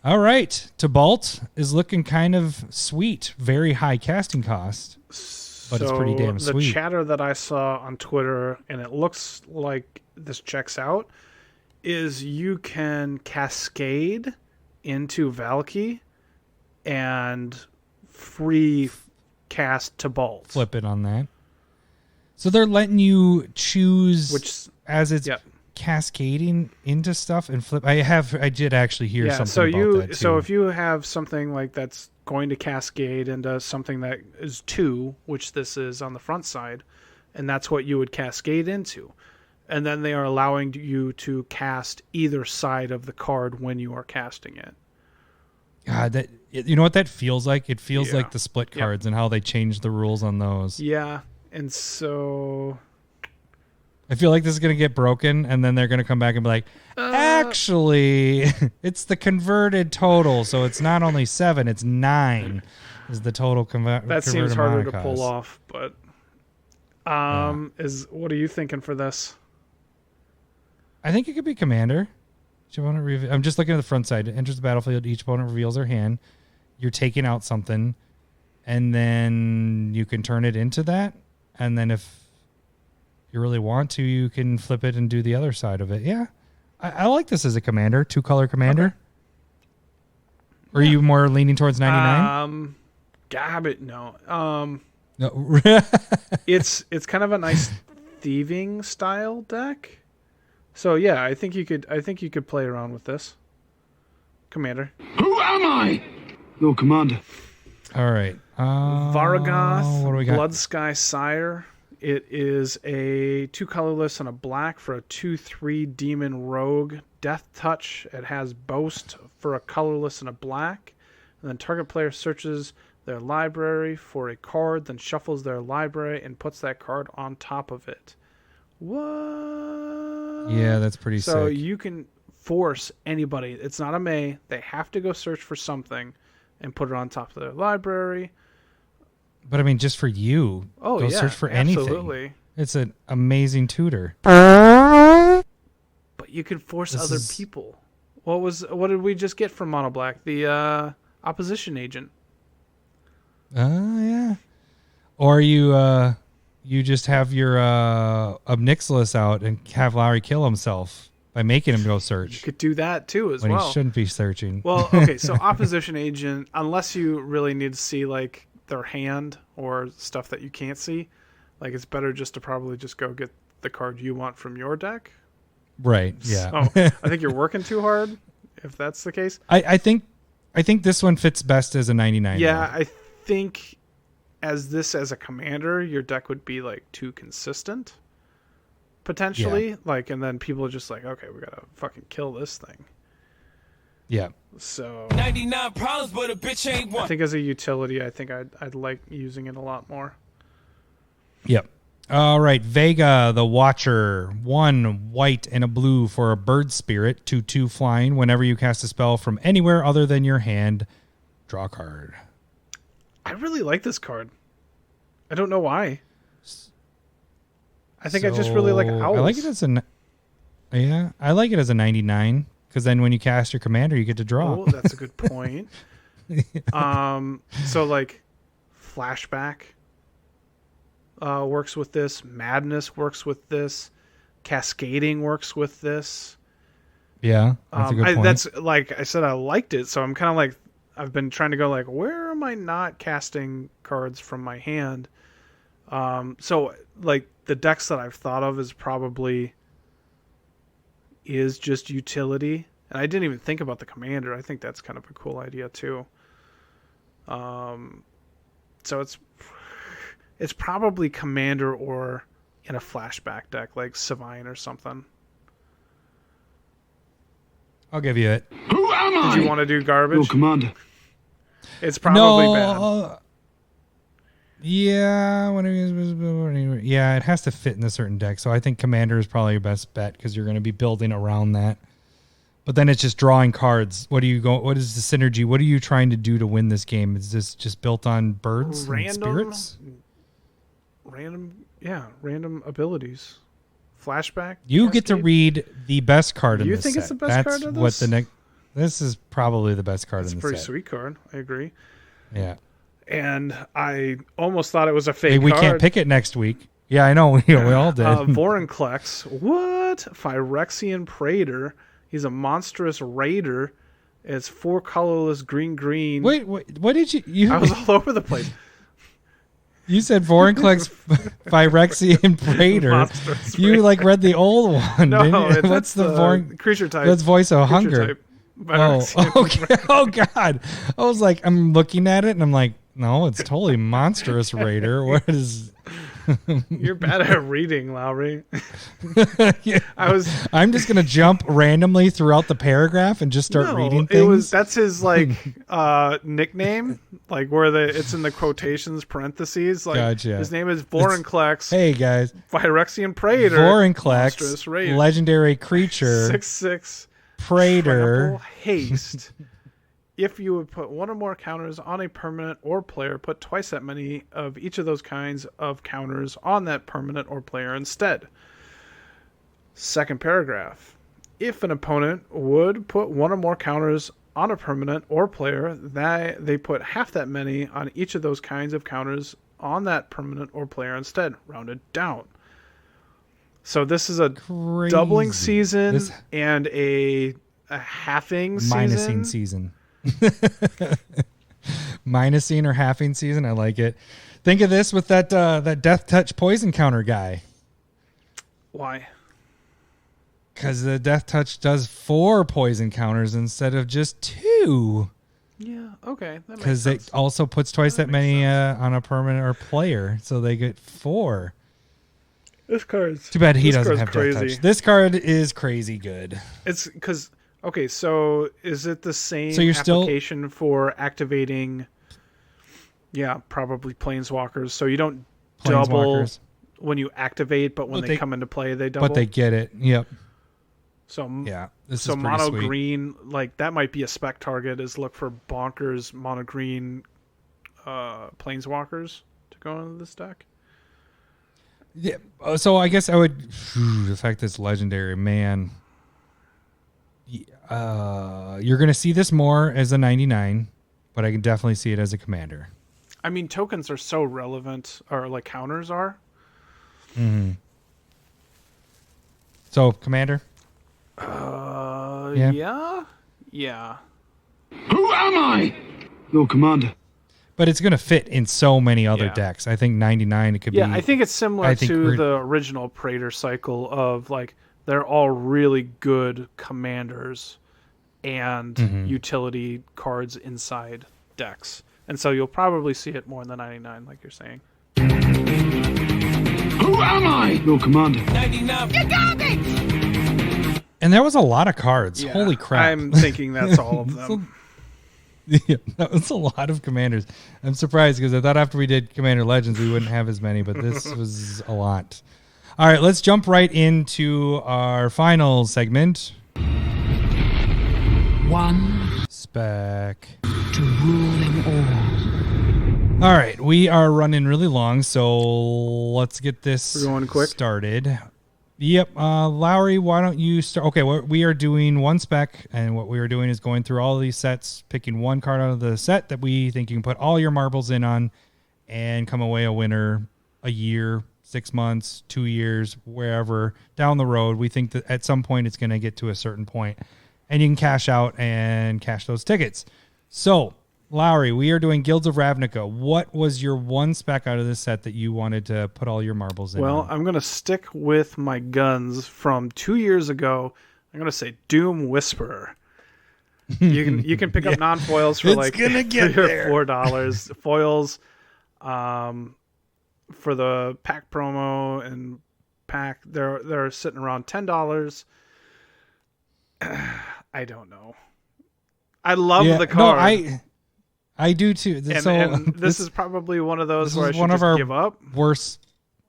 B: All right, Tibalt is looking kind of sweet. Very high casting cost, but it's pretty damn sweet.
A: The chatter that I saw on Twitter, and it looks like this checks out, is you can cascade into Valky and free cast Tibalt.
B: Flip it on that. So they're letting you choose
A: which
B: as it's cascading into stuff and flip. I did actually hear something about that too.
A: So if you have something like that's going to cascade into something that is 2, which this is on the front side, and that's what you would cascade into. And then they are allowing you to cast either side of the card when you are casting it.
B: God, you know what that feels like? It feels like the split cards and how they changed the rules on those.
A: Yeah, and so
B: I feel like this is going to get broken, and then they're going to come back and be like, actually, it's the converted total, so it's not only 7, it's 9 is the total
A: that seems harder to pull off, but what are you thinking for this?
B: I think it could be Commander. I'm just looking at the front side. It enters the battlefield. Each opponent reveals their hand. You're taking out something, and then you can turn it into that. And then if you really want to, you can flip it and do the other side of it. Yeah. I like this as a Commander, 2-color Commander. Okay. Or are you more leaning towards 99?
A: No.
B: No.
A: It's kind of a nice thieving style deck. So yeah, I think you could play around with this. Commander.
C: Who am I? Your commander.
B: All right.
A: Vargoth,
B: what do we got?
A: Bloodsky Sire. It is a 2 colorless and a black for a 2/3 demon rogue. Death Touch. It has Boast for a colorless and a black. And then target player searches their library for a card, then shuffles their library and puts that card on top of it. What?
B: Yeah, that's pretty sick.
A: So you can force anybody. It's not a may. They have to go search for something and put it on top of their library.
B: But I mean, just for you. Go search for anything.
A: Absolutely.
B: It's an amazing tutor.
A: But you can force other people. What did we just get from Mono Black? The opposition agent.
B: Yeah. Or you just have your Obnixilis out and have Lowery kill himself by making him go search.
A: You could do that too as
B: when
A: well.
B: He shouldn't be searching.
A: Well, okay, so opposition agent, unless you really need to see like their hand or stuff that you can't see, like it's better just to probably just go get the card you want from your deck.
B: Right. Yeah.
A: Oh, I think you're working too hard if that's the case.
B: I think this one fits best as a 99.
A: Yeah, though. I think as a commander, your deck would be like too consistent potentially. Yeah. Like, and then people are just like, okay, we gotta fucking kill this thing.
B: Yeah.
A: So
D: 99 problems, but a bitch ain't one.
A: I think as a utility, I think I'd like using it a lot more.
B: Yep. All right, Vega the Watcher, 1 white and a blue for a bird spirit, 2/2 flying. Whenever you cast a spell from anywhere other than your hand, draw a card.
A: I really like this card. I don't know why. I think I just really like owls.
B: I like it as a 99 because then when you cast your commander, you get to draw.
A: Oh, that's a good point. So like Flashback works with this. Madness works with this. Cascading works with this.
B: Yeah, that's a good point.
A: That's like I said, I liked it. So I'm kind of like, I've been trying to go like, where am I not casting cards from my hand? So like the decks that I've thought of is just utility And I didn't even think about the commander. I think that's kind of a cool idea too. So it's probably commander or in a flashback deck like Savine or something.
B: I'll give you it.
C: Who am I?
A: Did you want to do garbage?
C: Your commander.
A: It's probably bad.
B: Yeah, yeah, it has to fit in a certain deck. So I think commander is probably your best bet because you're going to be building around that. But then it's just drawing cards. What is the synergy? What are you trying to do to win this game? Is this just built on birds and spirits?
A: Random abilities. Flashback.
B: You get to read the best card in
A: you
B: this
A: think
B: set.
A: It's the best card of this?
B: This is probably the best card in the set. It's a
A: pretty sweet card. I agree.
B: Yeah.
A: And I almost thought it was a fake
B: card. We can't pick it next week. Yeah, I know. We all did.
A: Vorinclex. What? Phyrexian Praetor. He's a monstrous raider. It's 4 colorless green.
B: Wait, what did you...
A: I was all over the place.
B: You said Vorinclex, Phyrexian Praetor. You read the old one.
A: No,
B: what's the
A: creature type?
B: That's Voice of Hunger.
A: Type.
B: Okay. Oh God. I was like, I'm looking at it and I'm like, no, it's totally monstrous raider. What is?
A: You're bad at reading, Lowery.
B: Yeah. I'm just gonna jump randomly throughout the paragraph and just start reading things.
A: That's his nickname, where it's in the quotations parentheses.
B: Gotcha.
A: His name is Vorinclex.
B: Hey guys,
A: Phyrexian Praetor.
B: Vorinclex, legendary creature,
A: 6/6
B: Praetor,
A: haste. If you would put one or more counters on a permanent or player, put twice that many of each of those kinds of counters on that permanent or player instead. Second paragraph. If an opponent would put one or more counters on a permanent or player, they put half that many on each of those kinds of counters on that permanent or player instead, rounded down. So this is a doubling season and a halving season.
B: Minusing season. Minusing or halving season. I like it. Think of this with that Death Touch poison counter guy.
A: Why?
B: Because the Death Touch does 4 poison counters instead of just 2.
A: Yeah, okay.
B: Because it also puts twice that many on a permanent or player, so they get 4.
A: This card's
B: too bad he doesn't have Death Touch. This card is crazy good.
A: It's because okay, so is it the same
B: so you're
A: application for activating? Yeah, probably Planeswalkers. So you don't double when you activate, but when they come into play, they double.
B: But they get it. Yep.
A: So
B: yeah, this
A: so
B: is
A: mono
B: sweet.
A: Green, that might be a spec target. Is look for bonkers mono green Planeswalkers to go into this deck.
B: Yeah. So I guess I would. The fact that it's legendary, man. You're going to see this more as a 99, but I can definitely see it as a commander.
A: I mean, tokens are so relevant, or counters are.
B: Mm-hmm. So, commander?
A: Yeah.
C: Who am I? Your commander.
B: But it's going to fit in so many other decks. I think 99, it could be...
A: Yeah, I think it's similar to the original Praetor cycle of, they're all really good commanders and utility cards inside decks. And so you'll probably see it more in the 99, like you're saying.
C: Who am I? Your commander.
D: 99. You got me!
B: And there was a lot of cards. Yeah, holy crap.
A: I'm thinking that's all of them.
B: Yeah, that was a lot of commanders. I'm surprised because I thought after we did Commander Legends we wouldn't have as many, but this was a lot. All right, let's jump right into our final segment.
E: One
B: Spec
E: to rule them all.
B: All right, we are running really long, so let's get this started. Yep, Lowery, why don't you start? Okay, we are doing one spec, and what we are doing is going through all of these sets, picking one card out of the set that we think you can put all your marbles in on, and come away a winner a year, 6 months, 2 years, wherever down the road. We think that at some point it's going to get to a certain point, and you can cash out and cash those tickets. So, Lowery, we are doing Guilds of Ravnica. What was your one spec out of this set that you wanted to put all your marbles in?
A: Well, I'm going to stick with my guns from 2 years ago. I'm gonna say Doom Whisperer. You can pick up non-foils for like $3 or $4. Foils, for the pack promo and pack, they're sitting around $10. I don't know. I love the card.
B: No, I do too.
A: And this is probably one of those where I should just give up.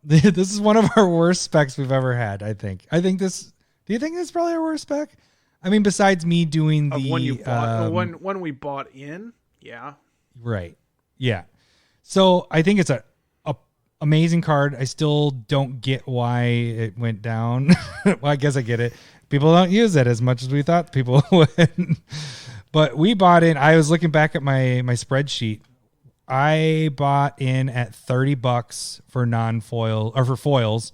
B: This is one of our worst specs we've ever had. I think this. Do you think this is probably our worst spec? I mean, besides me doing
A: when you bought when we bought in, yeah,
B: right, yeah. So I think it's a amazing card. I still don't get why it went down. Well, I guess I get it. People don't use it as much as we thought people would. But we bought in. I was looking back at my spreadsheet. I bought in at $30 for non-foil or for foils,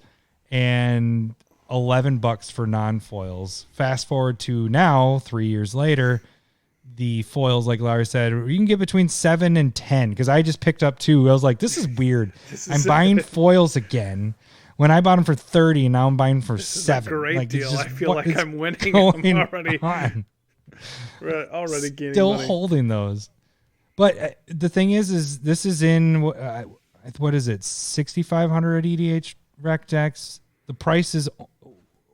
B: and $11 for non-foils. Fast forward to now, 3 years later, the foils, like Lowery said, you can get between 7 and 10. Because I just picked up 2. I was like, this is weird. I'm buying foils again when I bought them for 30, and now I'm buying for 7.
A: Is a great
B: like,
A: deal.
B: Just,
A: I feel like I'm winning. I'm already
B: still
A: money.
B: holding those. But the thing is this is in what is it? 6,500 EDH rec decks. The price is.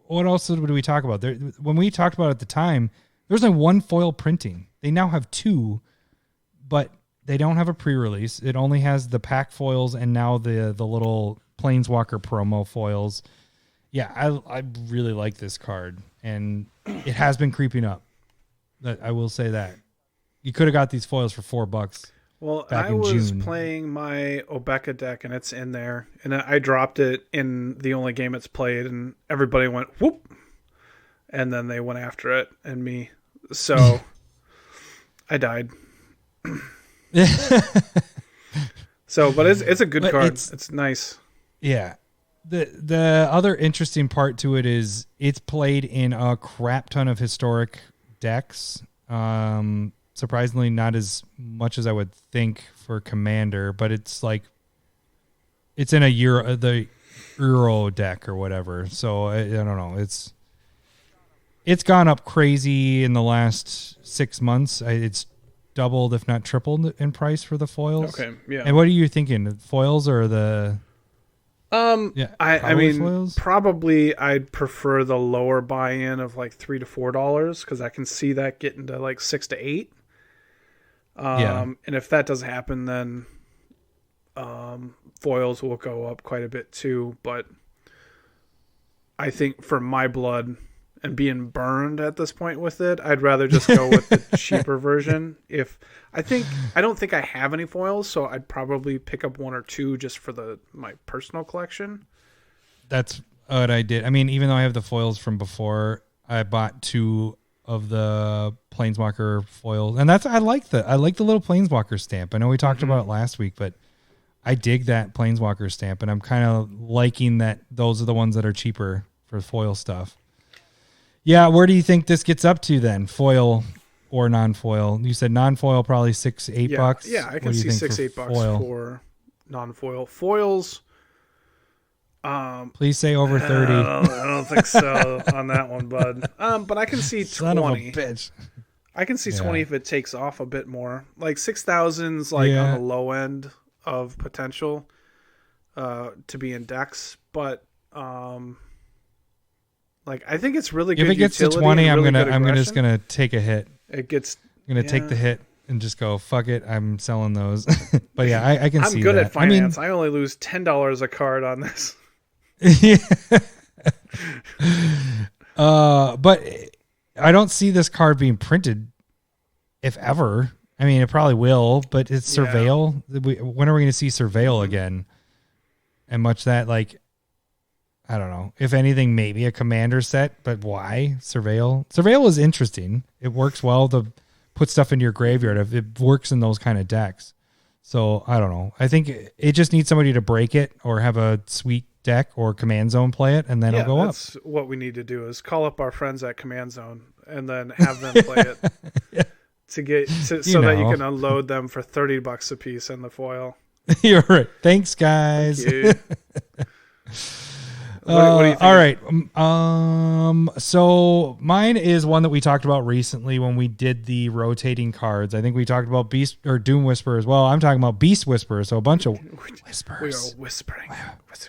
B: What else would we talk about? When we talked about it at the time, there was only one foil printing. They now have 2, but they don't have a pre-release. It only has the pack foils and now the little Planeswalker promo foils. Yeah, I really like this card, and it has been creeping up. I will say that. You could have got these foils for $4.
A: Well,
B: back
A: I
B: in
A: was
B: June.
A: playing my Obeka deck, and it's in there. And I dropped it in the only game it's played, and everybody went, whoop. And then they went after it, and me. So, I died. So, but it's a good card. It's nice.
B: Yeah. The other interesting part to it is it's played in a crap ton of historic decks. Surprisingly, not as much as I would think for Commander, but it's like it's in the Euro deck or whatever. So I don't know. It's gone up crazy in the last 6 months. It's doubled, if not tripled, in price for the foils.
A: Okay, yeah.
B: And what are you thinking? The foils or the?
A: Yeah, I mean,
B: foils?
A: probably I'd prefer the lower buy-in of like $3 to $4 because I can see that getting to like 6 to 8. And if that doesn't happen, then foils will go up quite a bit too. But I think for my blood and being burned at this point with it, I'd rather just go with the cheaper version. I don't think I have any foils, so I'd probably pick up 1 or 2 just for my personal collection.
B: That's what I did. I mean, even though I have the foils from before, I bought 2 of the Planeswalker foils, and I like the little Planeswalker stamp. I know we talked about it last week, but I dig that Planeswalker stamp, and I'm kind of liking that those are the ones that are cheaper for foil stuff. Yeah, where do you think this gets up to then? Foil or non-foil? You said non-foil probably $6-8.
A: Yeah, I can see $6-8 for non-foil. Foils.
B: Please say over 30.
A: I don't think so on that one, bud. But I can see 20.
B: Son of a bitch.
A: I can see 20 if it takes off a bit more. Like 6,000's like on the low end of potential to be in decks, but like I think it's really good.
B: If it gets to 20, I'm just gonna take a hit.
A: I'm
B: gonna take the hit and just go, fuck it, I'm selling those. But yeah, I can see that.
A: I'm good at finance. I only lose $10 a card on this.
B: But I don't see this card being printed, if ever. I mean, it probably will, but it's Surveil. When are we going to see Surveil again? And much that, like, I don't know. If anything, maybe a Commander set, but why Surveil? Surveil is interesting. It works well to put stuff into your graveyard. It works in those kind of decks. So I don't know. I think it just needs somebody to break it or have a sweet deck or Command Zone play it, and then it'll go up.
A: That's what we need to do is call up our friends at Command Zone and then have them play it so that you can unload them for $30 a piece in the foil.
B: You're right. Thanks, guys.
A: Thank you. What do you think?
B: All right. So mine is one that we talked about recently when we did the rotating cards. I think we talked about Beast or Doom Whisperer as well. I'm talking about Beast Whisperer. So a bunch of whispers.
A: We are whispering.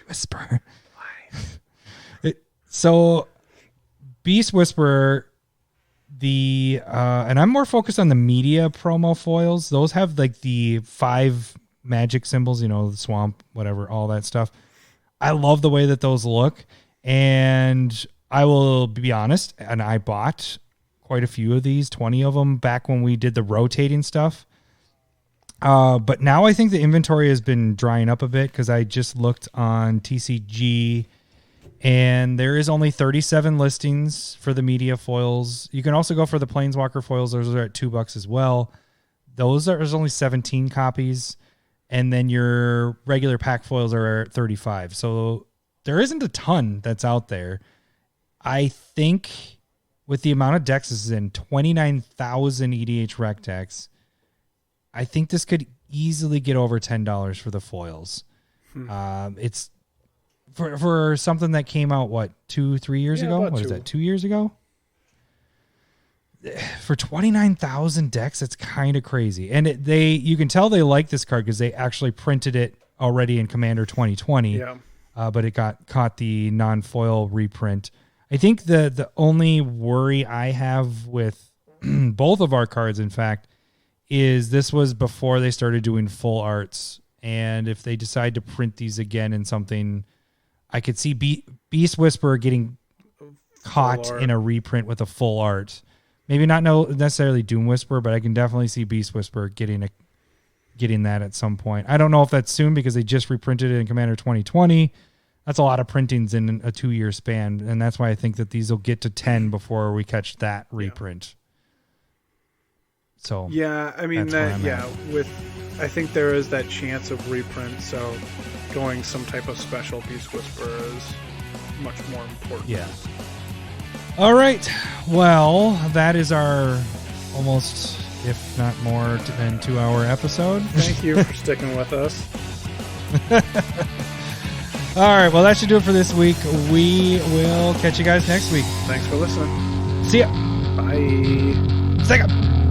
B: Whisper. So Beast Whisperer, and I'm more focused on the media promo foils. Those have like the 5 magic symbols, the swamp, whatever, all that stuff. I love the way that those look, and I will be honest, and I bought quite a few of these, 20 of them back when we did the rotating stuff. But now I think the inventory has been drying up a bit because I just looked on TCG, and there is only 37 listings for the media foils. You can also go for the Planeswalker foils. Those are at $2 as well. There's only 17 copies. And then your regular pack foils are at 35. So there isn't a ton that's out there. I think with the amount of decks this is in, 29,000 EDH rec decks, I think this could easily get over $10 for the foils. It's for something that came out, 2-3 years ago? What is that, 2 years ago? For 29,000 decks, it's kind of crazy. And you can tell they like this card because they actually printed it already in Commander 2020.
A: Yeah.
B: But it caught the non-foil reprint. I think the only worry I have with both of our cards, in fact, is this was before they started doing full arts. And if they decide to print these again in something, I could see Beast Whisperer getting caught in a reprint with a full art. Maybe not necessarily Doom Whisperer, but I can definitely see Beast Whisperer getting that at some point. I don't know if that's soon because they just reprinted it in Commander 2020. That's a lot of printings in a 2-year span, and that's why I think that these will get to 10 before we catch that reprint. So
A: yeah, I mean I think there is that chance of reprint. So going some type of special Beast Whisperer is much more important.
B: Yeah. All right. Well, that is our almost, if not more than 2-hour episode.
A: Thank you for sticking with us.
B: All right. Well, that should do it for this week. We will catch you guys next week.
A: Thanks for listening.
B: See ya.
A: Bye.
B: Second.